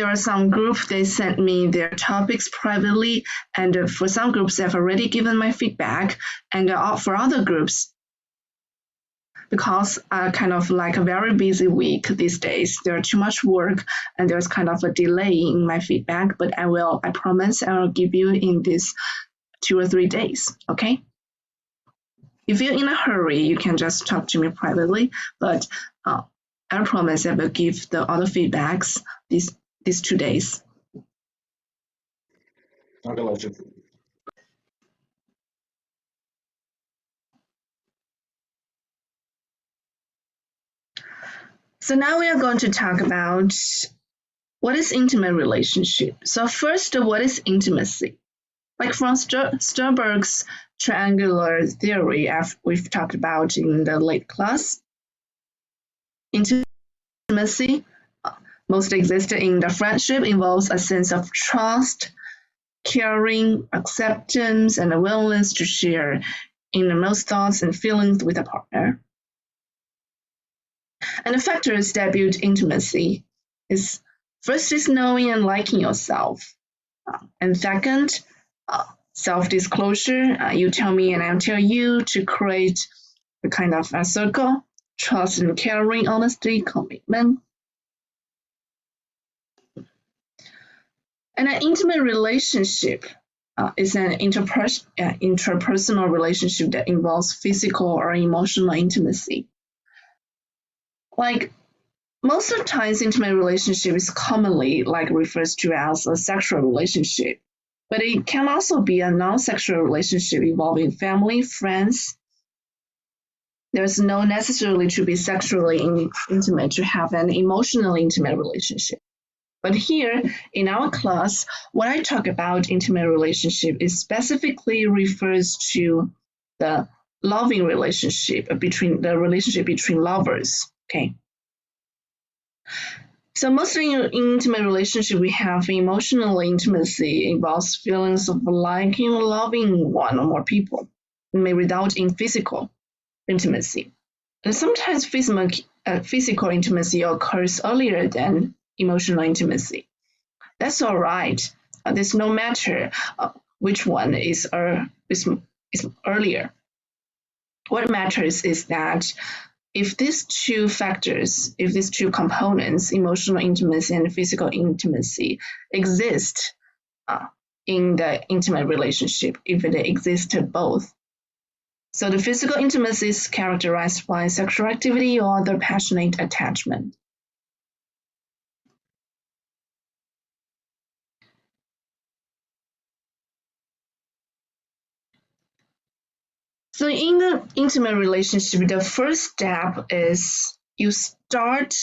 are some groups, they sent me their topics privately, and for some groups I've already given my feedback, and for other groups, because kind of like a very busy week these days, there's too much work and there's kind of a delay in my feedback, but I promise I will give you in this 2 or 3 days, okay? If you're in a hurry, you can just talk to me privately, but I promise I will give the other feedbacks these 2 days. Okay, Laoshi. So now we are going to talk about what is intimate relationship. So first, what is intimacy? Like from Sternberg's triangular theory, we've talked about in the late class, intimacy most existed in the friendship involves a sense of trust, caring, acceptance, and a willingness to share innermost thoughts and feelings with a partner. And the factors that build intimacy is first is knowing and liking yourself. And second, self-disclosure. You tell me and I'll tell you to create a kind of a circle, trust and caring, honesty, commitment. And an intimate relationship is an interpersonal relationship that involves physical or emotional intimacy. Like most of the times, intimate relationship is commonly refers to as a sexual relationship, but it can also be a non-sexual relationship involving family, friends. There's no necessarily to be sexually intimate to have an emotionally intimate relationship. But here in our class, what I talk about intimate relationship is specifically refers to the loving relationship between lovers. Okay. So mostly in intimate relationship, we have emotional intimacy involves feelings of liking or loving one or more people. It may result in physical intimacy. And sometimes physical intimacy occurs earlier than emotional intimacy. That's all right. There's no matter which one is earlier. What matters is that if these two components, emotional intimacy and physical intimacy, exist in the intimate relationship, if they exist both. So the physical intimacy is characterized by sexual activity or other passionate attachment. So in the intimate relationship, the first step is you start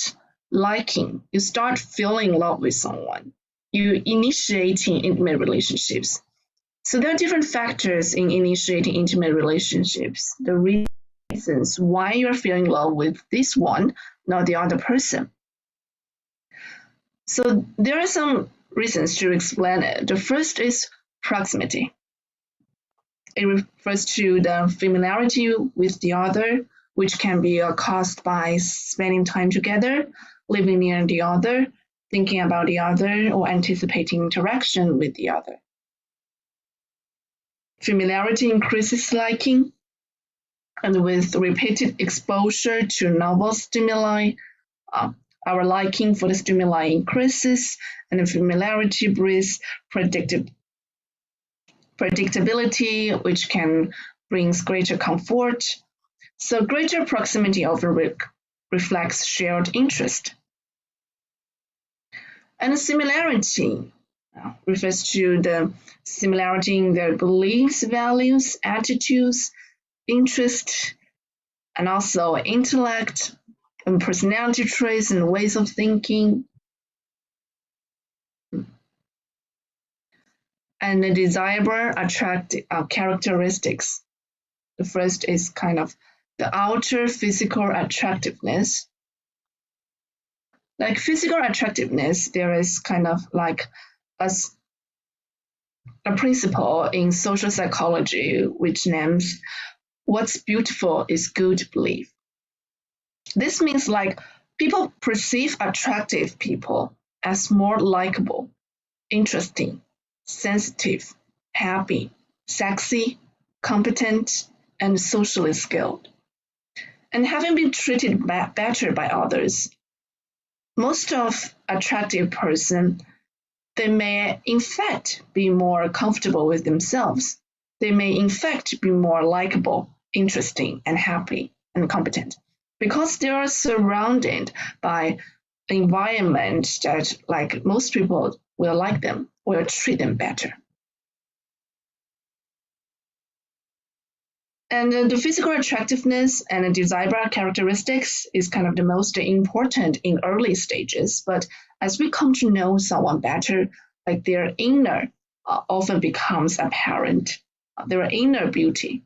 feeling love with someone. You initiating intimate relationships. So there are different factors in initiating intimate relationships. The reasons why you're feeling love with this one, not the other person. So there are some reasons to explain it. The first is proximity. It refers to the familiarity with the other, which can be caused by spending time together, living near the other, thinking about the other, or anticipating interaction with the other. Familiarity increases liking, and with repeated exposure to novel stimuli, our liking for the stimuli increases, and the familiarity breeds predictability, which can brings greater comfort. So greater proximity often reflects shared interest. And similarity refers to the similarity in their beliefs, values, attitudes, interest, and also intellect and personality traits and ways of thinking. And the desirable characteristics. The first is kind of the outer physical attractiveness. Like physical attractiveness, there is kind of like a principle in social psychology which names what's beautiful is good belief. This means like people perceive attractive people as more likable, interesting, sensitive, happy, sexy, competent, and socially skilled. And having been treated better by others, most of attractive person, they may in fact be more comfortable with themselves. They may in fact be more likable, interesting, and happy and competent because they are surrounded by an environment that like most people will like them, will treat them better. And the physical attractiveness and the desirable characteristics is kind of the most important in early stages. But as we come to know someone better, like their inner often becomes apparent, their inner beauty.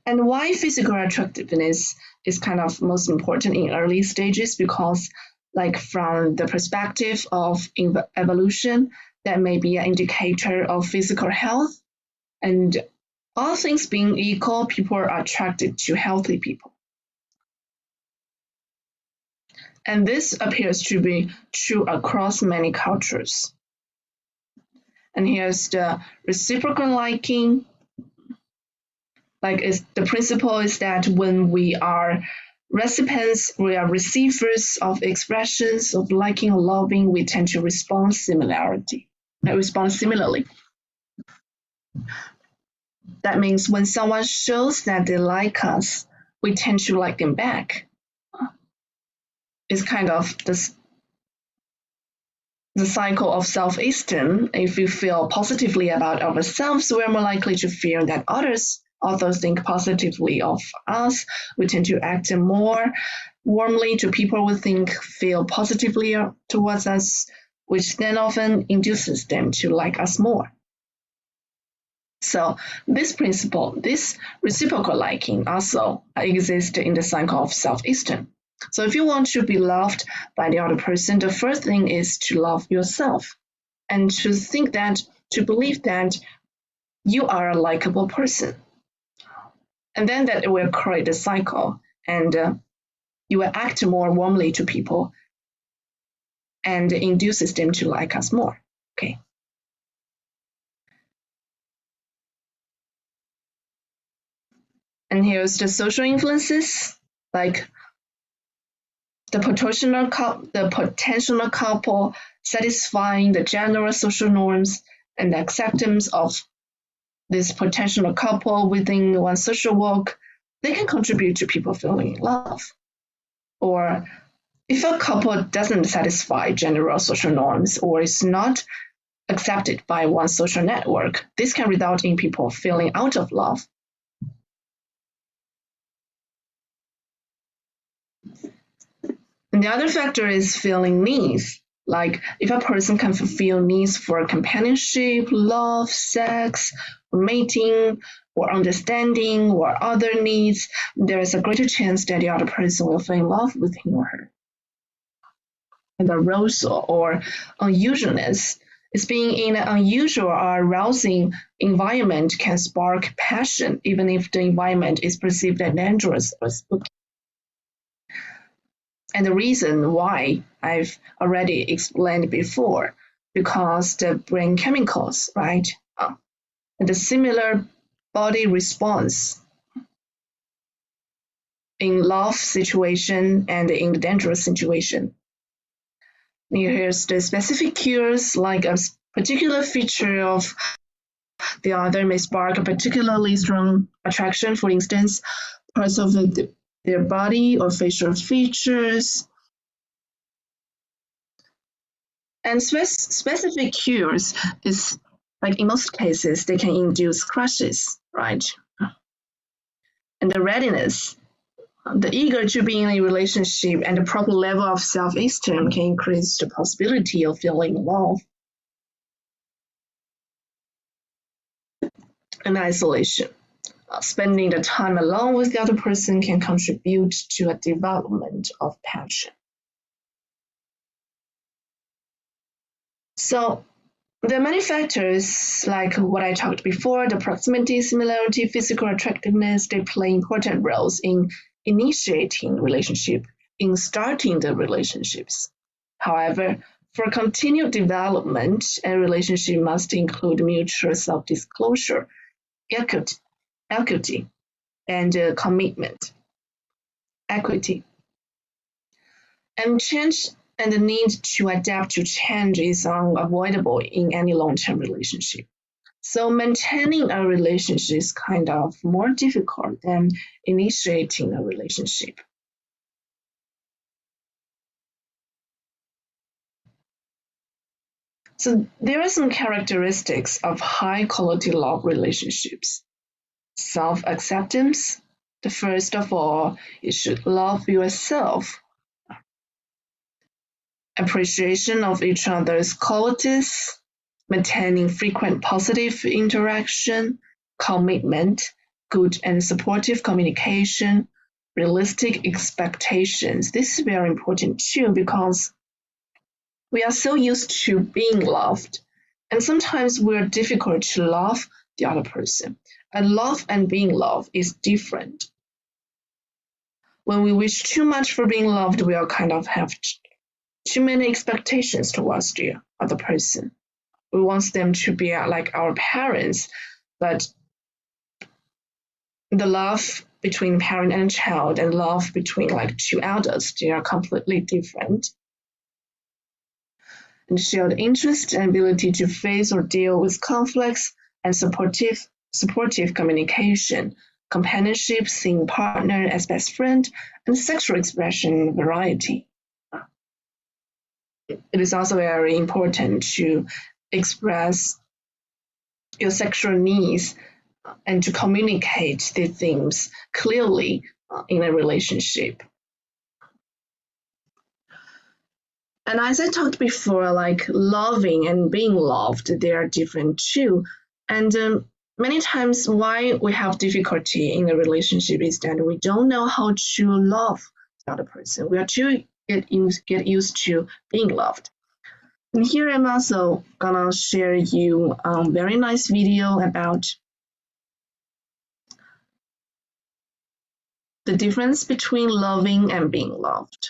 And why physical attractiveness is kind of most important in early stages? Because like from the perspective of evolution, that may be an indicator of physical health. And all things being equal, people are attracted to healthy people. And this appears to be true across many cultures. And here's the reciprocal liking. Like the principle is that when we are recipients, we are receivers of expressions of liking or loving, we tend to respond similarly. That means when someone shows that they like us, we tend to like them back. It's kind of the cycle of self-esteem. If we feel positively about ourselves, we're more likely to feel that others also think positively of us. We tend to act more warmly to people we think feel positively towards us, which then often induces them to like us more. So this principle, this reciprocal liking also exists in the cycle of self-esteem. So if you want to be loved by the other person, the first thing is to love yourself and to believe that you are a likable person. And then that will create a cycle and you will act more warmly to people and induces them to like us more. Okay. And here's the social influences, like the potential couple satisfying the general social norms and the acceptance of this potential couple within one social work, they can contribute to people feeling in love. Or if a couple doesn't satisfy general social norms or is not accepted by one social network, this can result in people feeling out of love. And the other factor is feeling needs. Like if a person can fulfill needs for companionship, love, sex, mating, or understanding, or other needs, there is a greater chance that the other person will fall in love with him or her. And the arousal or unusualness is being in an unusual or arousing environment can spark passion, even if the environment is perceived as dangerous or spooky. And the reason why I've already explained before, because the brain chemicals, right? And the similar body response in love situation and in the dangerous situation. Here's the specific cues, like a particular feature of the other may spark a particularly strong attraction, for instance, parts of their body or facial features. And specific cues is, like in most cases, they can induce crushes, right? And the readiness, the eager to be in a relationship and the proper level of self-esteem can increase the possibility of feeling love. And isolation. Spending the time alone with the other person can contribute to a development of passion. So there are many factors like what I talked before, the proximity, similarity, physical attractiveness, they play important roles in initiating relationship, in starting the relationships. However, for continued development, a relationship must include mutual self-disclosure, equity, and commitment, equity. And change and the need to adapt to change is unavoidable in any long-term relationship. So maintaining a relationship is kind of more difficult than initiating a relationship. So there are some characteristics of high-quality love relationships. Self-acceptance. The first of all, you should love yourself. Appreciation of each other's qualities, maintaining frequent positive interaction, commitment, good and supportive communication, realistic expectations. This is very important too because we are so used to being loved, and sometimes we're difficult to love the other person. And love and being loved is different. When we wish too much for being loved, we all kind of have too many expectations towards the other person. We want them to be like our parents, but the love between parent and child and love between like two adults, they are completely different. And shared interest and ability to face or deal with conflicts and supportive communication, companionship, seeing partner as best friend, and sexual expression variety. It is also very important to express your sexual needs and to communicate the things clearly in a relationship. And as I talked before, like loving and being loved, they are different too. And many times why we have difficulty in a relationship is that we don't know how to love the other person. We are too get used to being loved. And here I'm also gonna share you a very nice video about the difference between loving and being loved.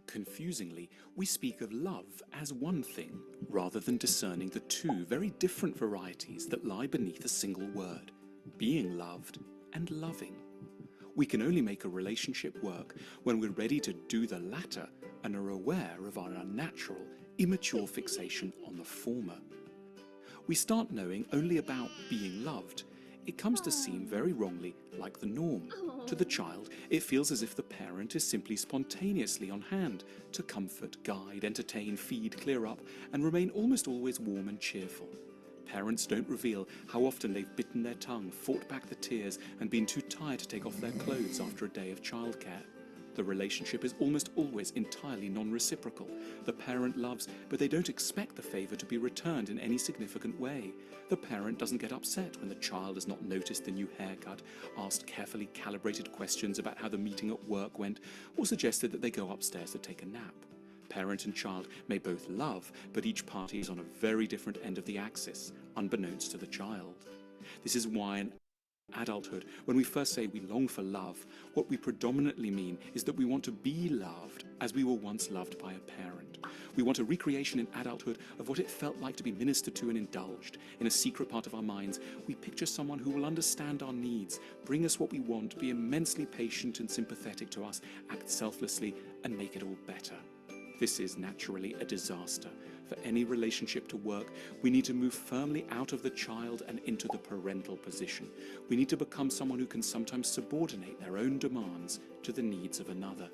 Confusingly, we speak of love as one thing, rather than discerning the two very different varieties that lie beneath a single word, being loved and loving. We can only make a relationship work when we're ready to do the latter and are aware of our unnatural, immature fixation on the former. We start knowing only about being loved. It comes to seem very wrongly like the norm. To the child, it feels as if the parent is simply spontaneously on hand to comfort, guide, entertain, feed, clear up, and remain almost always warm and cheerful. Parents don't reveal how often they've bitten their tongue, fought back the tears, and been too tired to take off their clothes after a day of childcare. The relationship is almost always entirely non-reciprocal. The parent loves, but they don't expect the favor to be returned in any significant way. The parent doesn't get upset when the child has not noticed the new haircut, asked carefully calibrated questions about how the meeting at work went, or suggested that they go upstairs to take a nap. Parent and child may both love, but each party is on a very different end of the axis, unbeknownst to the child. This is why in adulthood, when we first say we long for love, what we predominantly mean is that we want to be loved as we were once loved by a parent. We want a recreation in adulthood of what it felt like to be ministered to and indulged. In a secret part of our minds, we picture someone who will understand our needs, bring us what we want, be immensely patient and sympathetic to us, act selflessly, and make it all better. This is naturally a disaster. For any relationship to work, we need to move firmly out of the child and into the parental position. We need to become someone who can sometimes subordinate their own demands to the needs of another.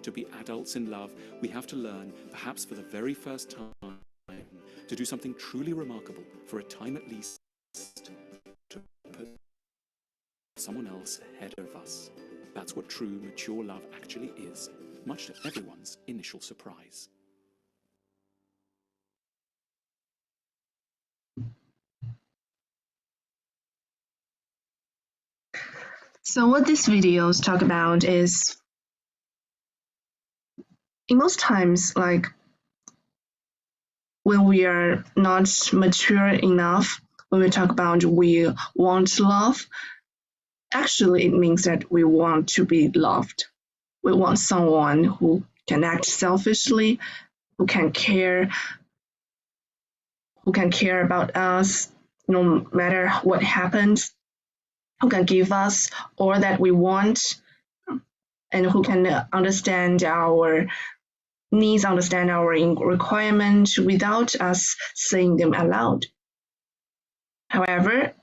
To be adults in love, we have to learn, perhaps for the very first time, to do something truly remarkable, for a time at least, to put someone else ahead of us. That's what true, mature love actually is, much to everyone's initial surprise. So what these videos talk about is, in most times, like when we are not mature enough, when we talk about we want love, actually it means that we want to be loved. We want someone who can act selfishly, who can care about us no matter what happens, who can give us all that we want, and who can understand our needs, understand our requirements without us saying them aloud. However,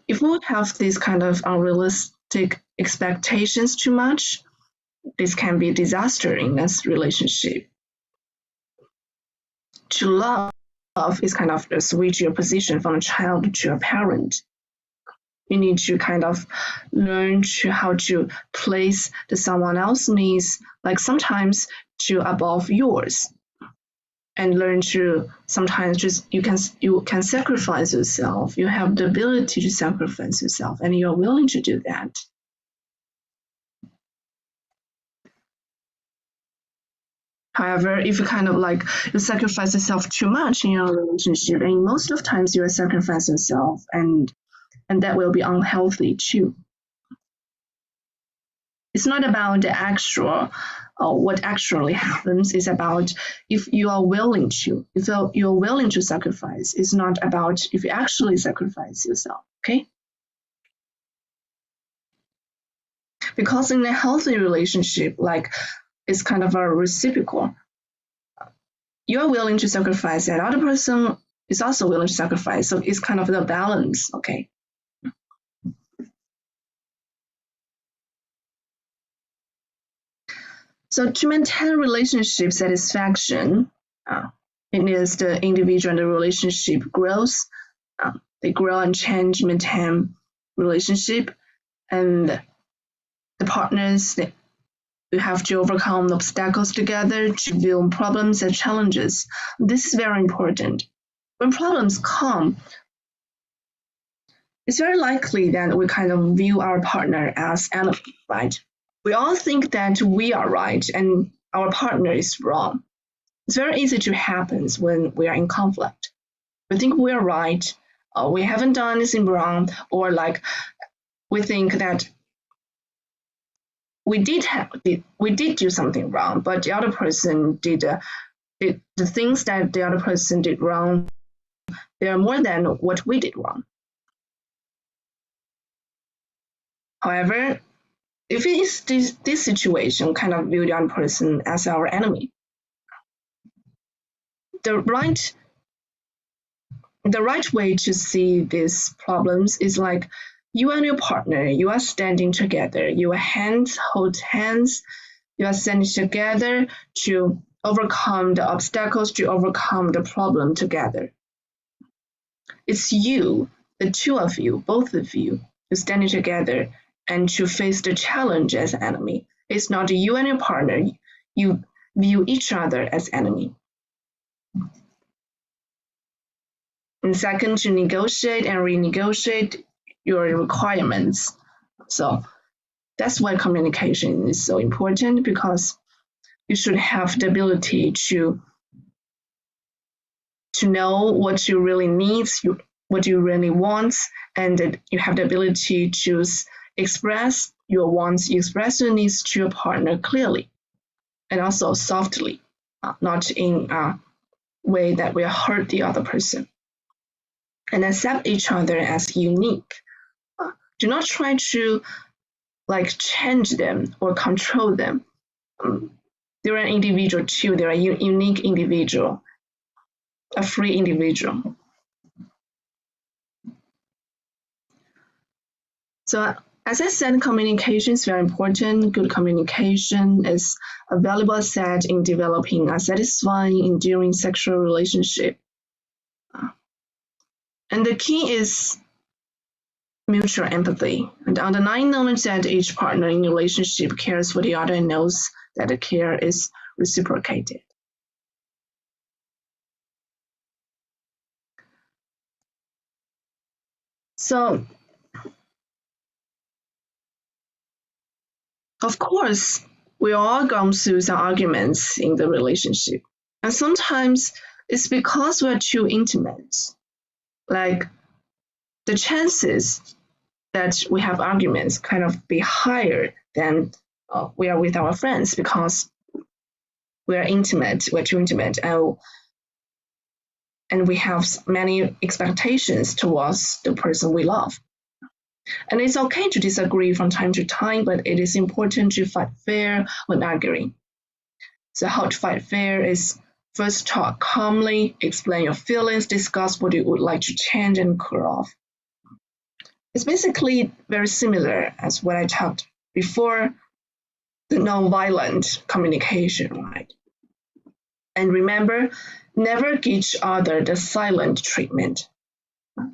if we have these kind of unrealistic expectations too much, this can be a disaster in this relationship. To love is kind of switch your position from a child to a parent. You need to kind of learn how to place someone else's needs, like sometimes to above yours, and learn to sometimes just you can sacrifice yourself. You have the ability to sacrifice yourself, and you're willing to do that. However, if you kind of like you sacrifice yourself too much in your relationship, and most of the times you will sacrifice yourself, and that will be unhealthy too. It's not about the actual what actually happens. It's about if you are willing to. If you're willing to sacrifice, it's not about if you actually sacrifice yourself. Okay? Because in a healthy relationship, like it's kind of a reciprocal. You're willing to sacrifice, and the other person is also willing to sacrifice. So it's kind of the balance. Okay. So to maintain relationship satisfaction, it is the individual and the relationship grows. They grow and change, maintain relationship, and the partners they have to overcome the obstacles together to view problems and challenges. This is very important. When problems come, it's very likely that we kind of view our partner as enemy, right? We all think that we are right and our partner is wrong. It's very easy to happen when we are in conflict. We think we are right, we haven't done anything wrong, or like we think that we did do something wrong, but the other person did the things that the other person did wrong. They are more than what we did wrong. However, if it is this situation, we kind of view the other person as our enemy. The right way to see these problems is like you and your partner, you are standing together, your hands hold hands, you are standing together to overcome the obstacles, to overcome the problem together. It's you, the two of you, both of you, standing together and to face the challenge as an enemy. It's not you and your partner, you view each other as enemy. And second, to negotiate and renegotiate your requirements. So that's why communication is so important, because you should have the ability to know what you really need, what you really want, and you have the ability to express your wants, express your needs to your partner clearly and also softly, not in a way that will hurt the other person. And accept each other as unique. Do not try to change them or control them. They're an individual too. They're a unique individual, a free individual. So as I said, communication is very important. Good communication is a valuable asset in developing a satisfying, enduring sexual relationship. And the key is mutual empathy, and underlying knowledge that each partner in a relationship cares for the other and knows that the care is reciprocated. So, of course, we all go through some arguments in the relationship, and sometimes it's because we're too intimate. Like the chances that we have arguments kind of be higher than we are with our friends because we're intimate, we're too intimate, and we have many expectations towards the person we love. And it's okay to disagree from time to time, but it is important to fight fair when arguing. So how to fight fair is first talk calmly, explain your feelings, discuss what you would like to change and cool off. It's basically very similar as what I talked before, the non-violent communication, right? And remember, never give each other the silent treatment.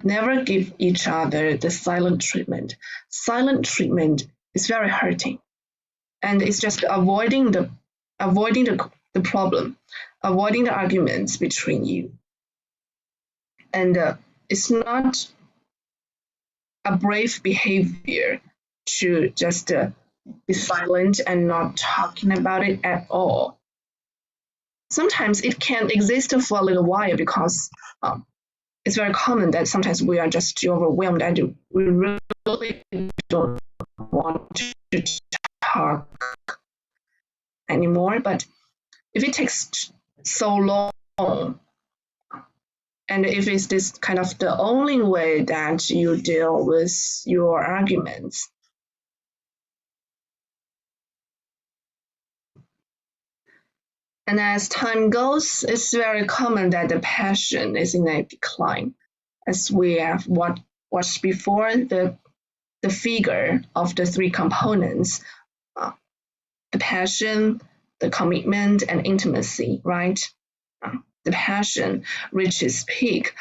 Never give each other the silent treatment. Silent treatment is very hurting. And it's just avoiding the problem, avoiding the arguments between you. And it's not a brave behavior to just be silent and not talking about it at all. Sometimes it can exist for a little while because it's very common that sometimes we are just too overwhelmed and we really don't want to talk anymore. But if it takes so long, and if it's this kind of the only way that you deal with your arguments, and as time goes, it's very common that the passion is in a decline. As we have watched before, the figure of the three components, the passion, the commitment, and intimacy, right? The passion reaches peak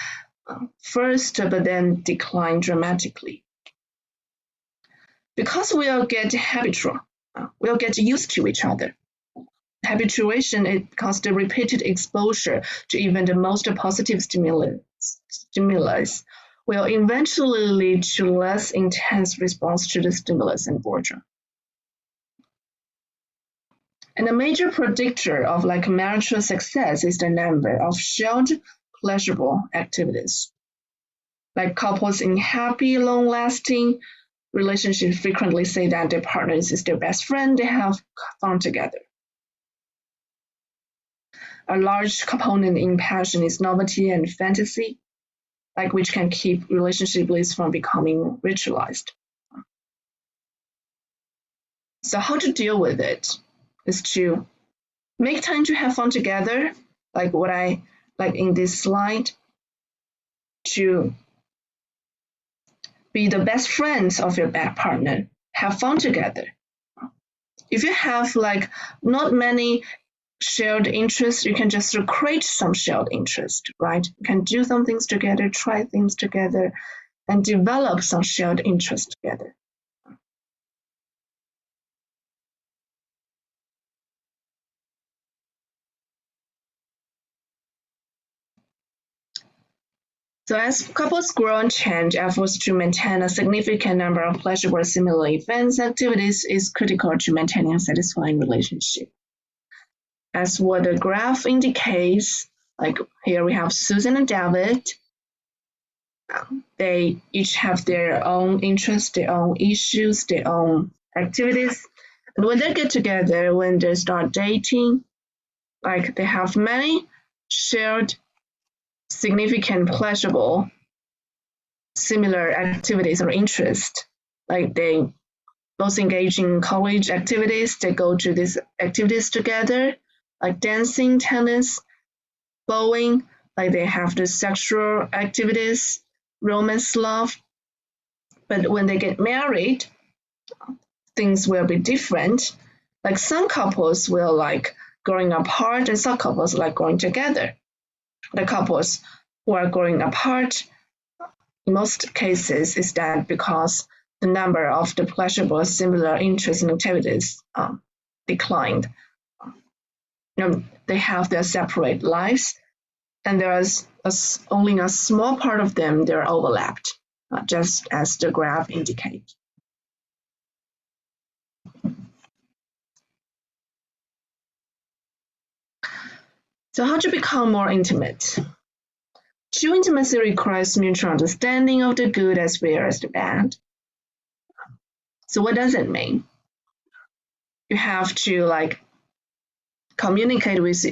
first, but then decline dramatically. Because we'll get habitual, we'll get used to each other. Habituation is because the repeated exposure to even the most positive stimulus will eventually lead to less intense response to the stimulus and boredom. And a major predictor of marital success is the number of shared pleasurable activities. Like couples in happy, long-lasting relationships frequently say that their partner is their best friend, they have fun together. A large component in passion is novelty and fantasy, which can keep relationship bliss from becoming ritualized. So how to deal with it is to make time to have fun together, like what I in this slide, to be the best friends of your partner, have fun together. If you have not many shared interests, you can just create some shared interest, right? You can do some things together, try things together, and develop some shared interest together. So as couples grow and change, efforts to maintain a significant number of pleasurable similar events activities is critical to maintaining a satisfying relationship. as what the graph indicates, like here we have Susan and David. They each have their own interests, their own issues, their own activities. And when they get together, when they start dating, like they have many shared, significant, pleasurable, similar activities or interests. Like they both engage in college activities, they go to these activities together, like dancing, tennis, bowling, like they have the sexual activities, romance, love. But when they get married, things will be different. Like some couples will like growing apart and some couples like growing together. The couples who are growing apart, in most cases, is that because the number of the pleasurable similar interests and activities declined. They have their separate lives, and there's only a small part of them they're overlapped, just as the graph indicates. So how to become more intimate? True intimacy requires mutual understanding of the good as well as the bad. So what does it mean? You have to like communicate with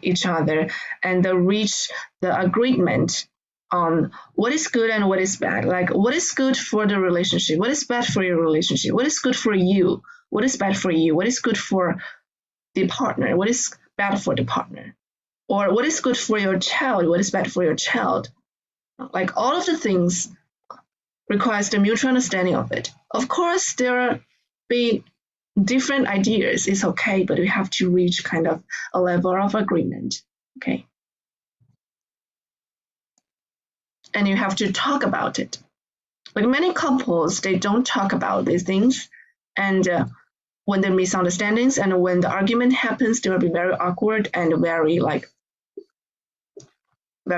each other and reach the agreement on what is good and what is bad. Like what is good for the relationship? What is bad for your relationship? What is good for you? What is bad for you? What is good for the partner? What is bad for the partner? Or what is good for your child? What is bad for your child? Like all of the things requires the mutual understanding of it. Of course, there be different ideas. It's okay, but we have to reach kind of a level of agreement. Okay. And you have to talk about it. Like many couples, they don't talk about these things. And when there are misunderstandings and when the argument happens, they will be very awkward and very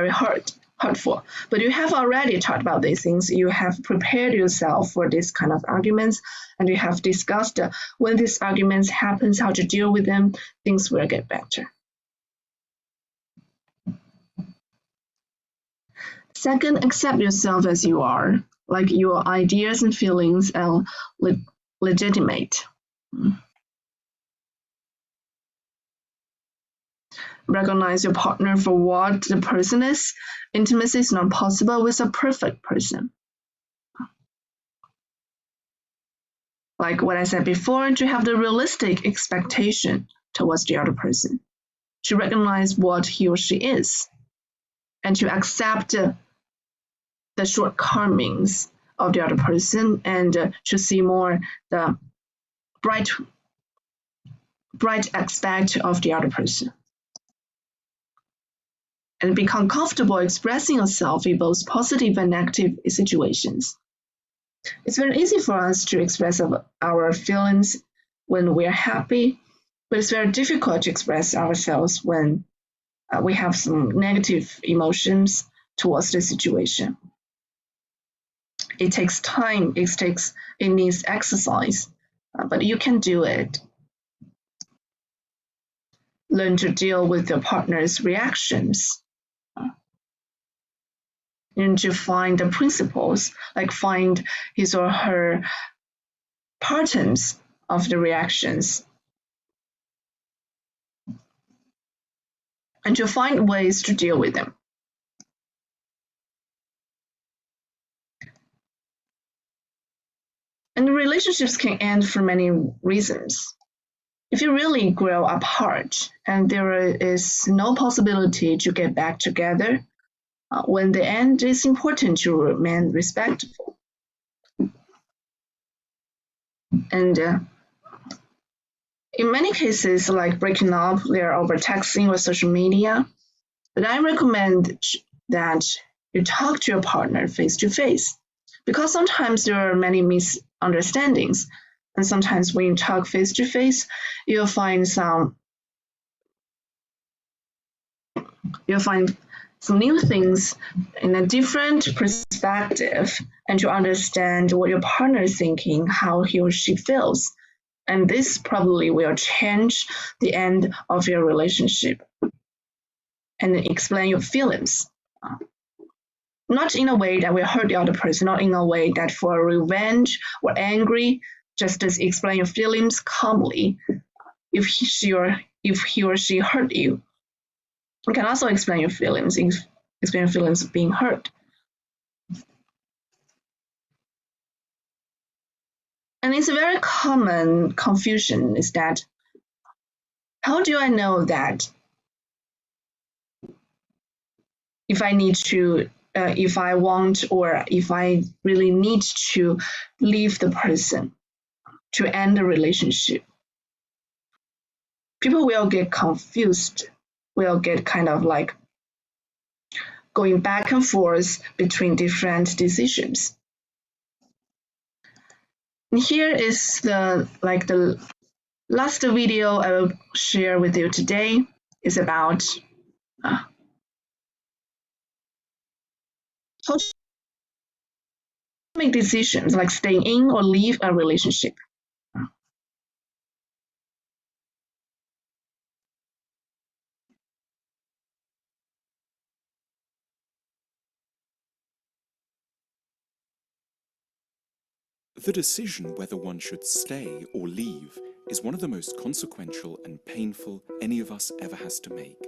hurtful. But you have already talked about these things. You have prepared yourself for this kind of arguments, and you have discussed when these arguments happens, how to deal with them, things will get better. Second, accept yourself as you are, like your ideas and feelings are legitimate. Recognize your partner for what the person is. Intimacy is not possible with a perfect person. Like what I said before, to have the realistic expectation towards the other person, to recognize what he or she is, and to accept the shortcomings of the other person, and to see more the bright aspect of the other person. And become comfortable expressing yourself in both positive and negative situations. It's very easy for us to express our feelings when we're happy, but it's very difficult to express ourselves when we have some negative emotions towards the situation. It takes time, it needs exercise, but you can do it. Learn to deal with your partner's reactions. And to find the principles, like find his or her patterns of the reactions. And to find ways to deal with them. And relationships can end for many reasons. If you really grow apart and there is no possibility to get back together, when the end, it's important to remain respectful. And in many cases, like breaking up, they're over texting or social media. But I recommend that you talk to your partner face to face, because sometimes there are many misunderstandings. And sometimes when you talk face to face, you'll find some new things in a different perspective, and to understand what your partner is thinking, how he or she feels. And this probably will change the end of your relationship and explain your feelings. Not in a way that will hurt the other person, not in a way that for revenge or angry, just explain your feelings calmly. If he or she hurt you, you can also explain your feelings, explain your feelings of being hurt. And it's a very common confusion is that, how do I know that if I need to, if I want or if I really need to leave the person to end the relationship? People will get confused, will get kind of like going back and forth between different decisions. And here is the last video I will share with you today is about how to make decisions like staying in or leave a relationship. The decision whether one should stay or leave is one of the most consequential and painful any of us ever has to make.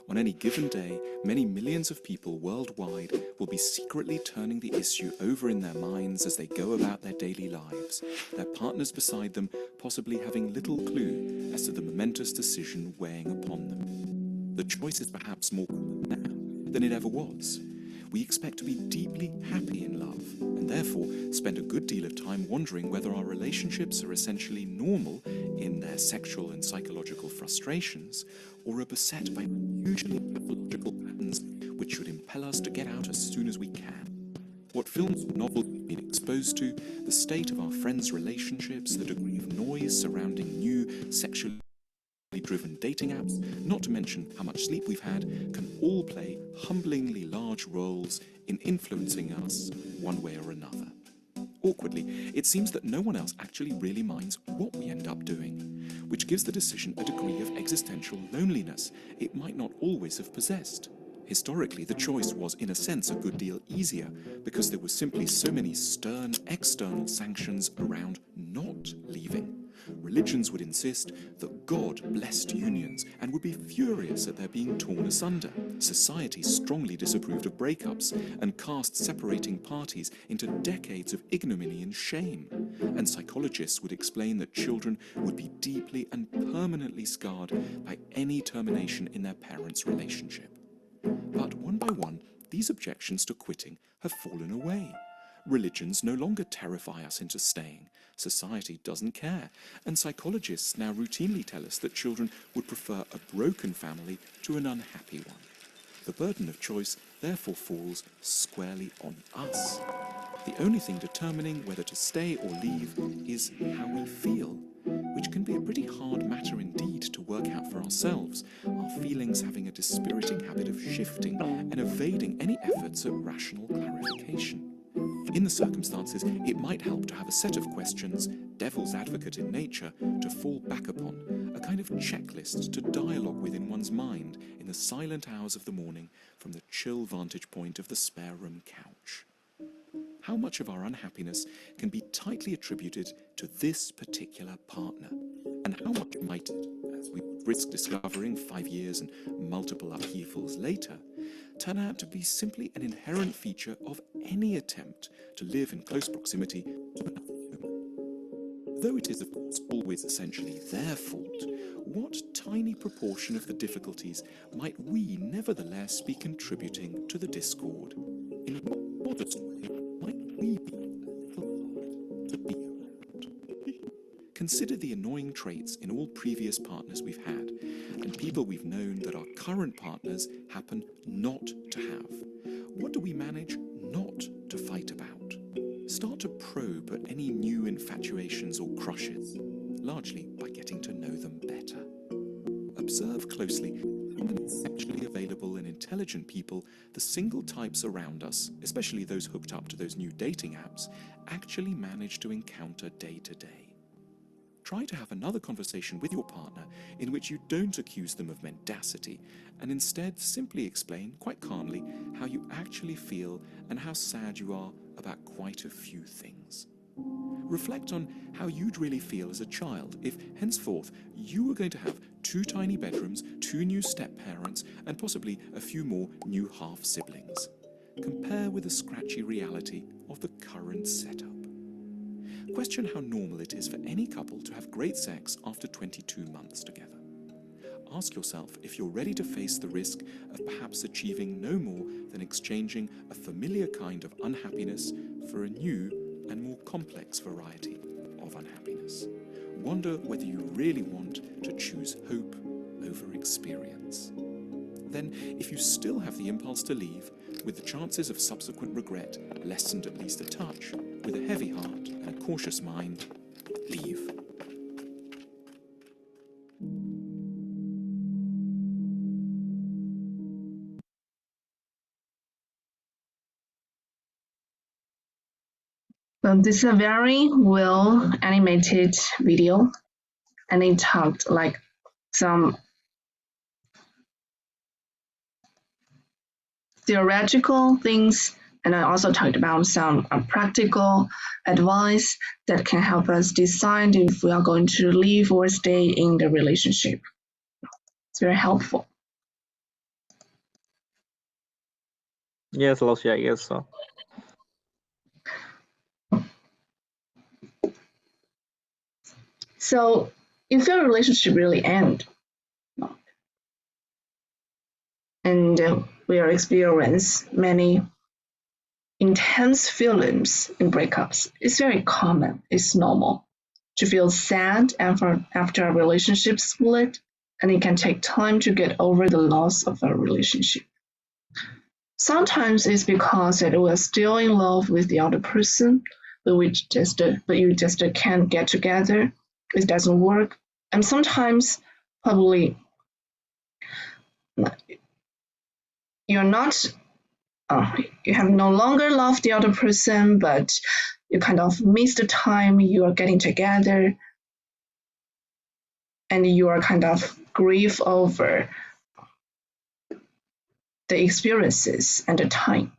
On any given day, many millions of people worldwide will be secretly turning the issue over in their minds as they go about their daily lives, their partners beside them possibly having little clue as to the momentous decision weighing upon them. The choice is perhaps more common now than it ever was. We expect to be deeply happy in love, and therefore spend a good deal of time wondering whether our relationships are essentially normal in their sexual and psychological frustrations, or are beset by unusually pathological patterns which should impel us to get out as soon as we can. What films or novels we've been exposed to, the state of our friends' relationships, the degree of noise surrounding new sexually driven dating apps, not to mention how much sleep we've had, can all play humblingly large roles in influencing us one way or another. Awkwardly, it seems that no one else actually really minds what we end up doing, which gives the decision a degree of existential loneliness it might not always have possessed. Historically, the choice was in a sense a good deal easier because there were simply so many stern external sanctions around not leaving. Religions would insist that God blessed unions and would be furious at their being torn asunder. Society strongly disapproved of breakups and cast separating parties into decades of ignominy and shame. And psychologists would explain that children would be deeply and permanently scarred by any termination in their parents' relationship. But one by one, these objections to quitting have fallen away. Religions no longer terrify us into staying. Society doesn't care. And psychologists now routinely tell us that children would prefer a broken family to an unhappy one. The burden of choice therefore falls squarely on us. The only thing determining whether to stay or leave is how we feel, which can be a pretty hard matter indeed to work out for ourselves, our feelings having a dispiriting habit of shifting and evading any efforts at rational clarification. In the circumstances, it might help to have a set of questions, devil's advocate in nature, to fall back upon, a kind of checklist to dialogue with in one's mind in the silent hours of the morning from the chill vantage point of the spare room couch. How much of our unhappiness can be tightly attributed to this particular partner, and how much might it, as we risk discovering 5 years and multiple upheavals later, turn out to be simply an inherent feature of any attempt to live in close proximity to another human? Though it is, of course, always essentially their fault, what tiny proportion of the difficulties might we nevertheless be contributing to the discord? In what modest way might we be a little hard to be around? Consider the annoying traits in all previous partners we've had, and people we've known that our current partners happen not to have. What do we manage not to fight about? Start to probe at any new infatuations or crushes, largely by getting to know them better. Observe closely how many sexually available and intelligent people the single types around us, especially those hooked up to those new dating apps, actually manage to encounter day to day. try to have another conversation with your partner in which you don't accuse them of mendacity and instead simply explain quite calmly how you actually feel and how sad you are about quite a few things. Reflect on how you'd really feel as a child if henceforth you were going to have 2 tiny bedrooms, 2 new step-parents, and possibly a few more new half-siblings. Compare with the scratchy reality of the current setup. Question how normal it is for any couple to have great sex after 22 months together. Ask yourself if you're ready to face the risk of perhaps achieving no more than exchanging a familiar kind of unhappiness for a new and more complex variety of unhappiness. Wonder whether you really want to choose hope over experience. Then, if you still have the impulse to leave, with the chances of subsequent regret lessened at least a touch, with a heavy heart and a cautious mind, leave. This is a very well animated video, and it talked like some theoretical things, and I also talked about some practical advice that can help us decide if we are going to leave or stay in the relationship. It's very helpful. Yes, Lucy, I guess so. So if your relationship really ends, and we are experience many intense feelings in breakups, it's very common, it's normal to feel sad after a relationship split, and it can take time to get over the loss of a relationship. Sometimes it's because that we're still in love with the other person, but you just can't get together. It doesn't work. And sometimes probably you're not, you have no longer loved the other person, but you kind of miss the time you are getting together, and you are kind of grieve over the experiences and the time.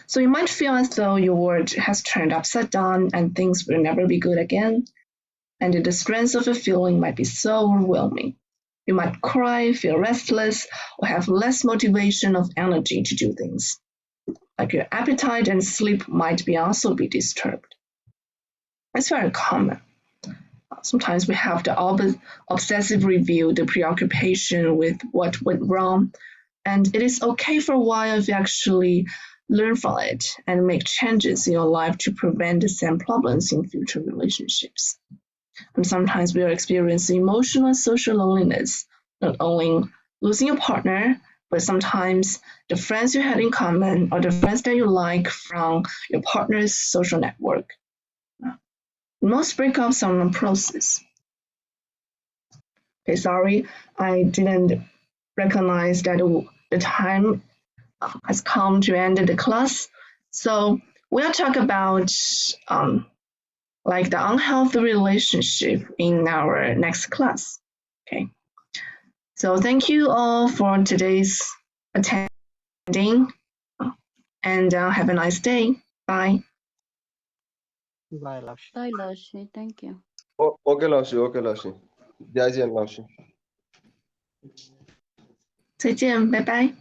So you might feel as though your world has turned upside down and things will never be good again. And the strength of a feeling might be so overwhelming. You might cry, feel restless, or have less motivation of energy to do things. Like your appetite and sleep might also be disturbed. It's very common. Sometimes we have the obsessive review, the preoccupation with what went wrong, and it is okay for a while if you actually learn from it and make changes in your life to prevent the same problems in future relationships. And sometimes we are experiencing emotional and social loneliness, not only losing your partner, but sometimes the friends you had in common or the friends that you like from your partner's social network. Most breakups are in process. Okay, sorry, I didn't recognize that the time has come to end the class. So we'll talk about like the unhealthy relationship in our next class. Okay. So thank you all for today's attending, and have a nice day. Bye. Bye, Lucy. Bye, Lucy. Thank you. OK 老师，OK 老师，再见老师。再见，拜拜。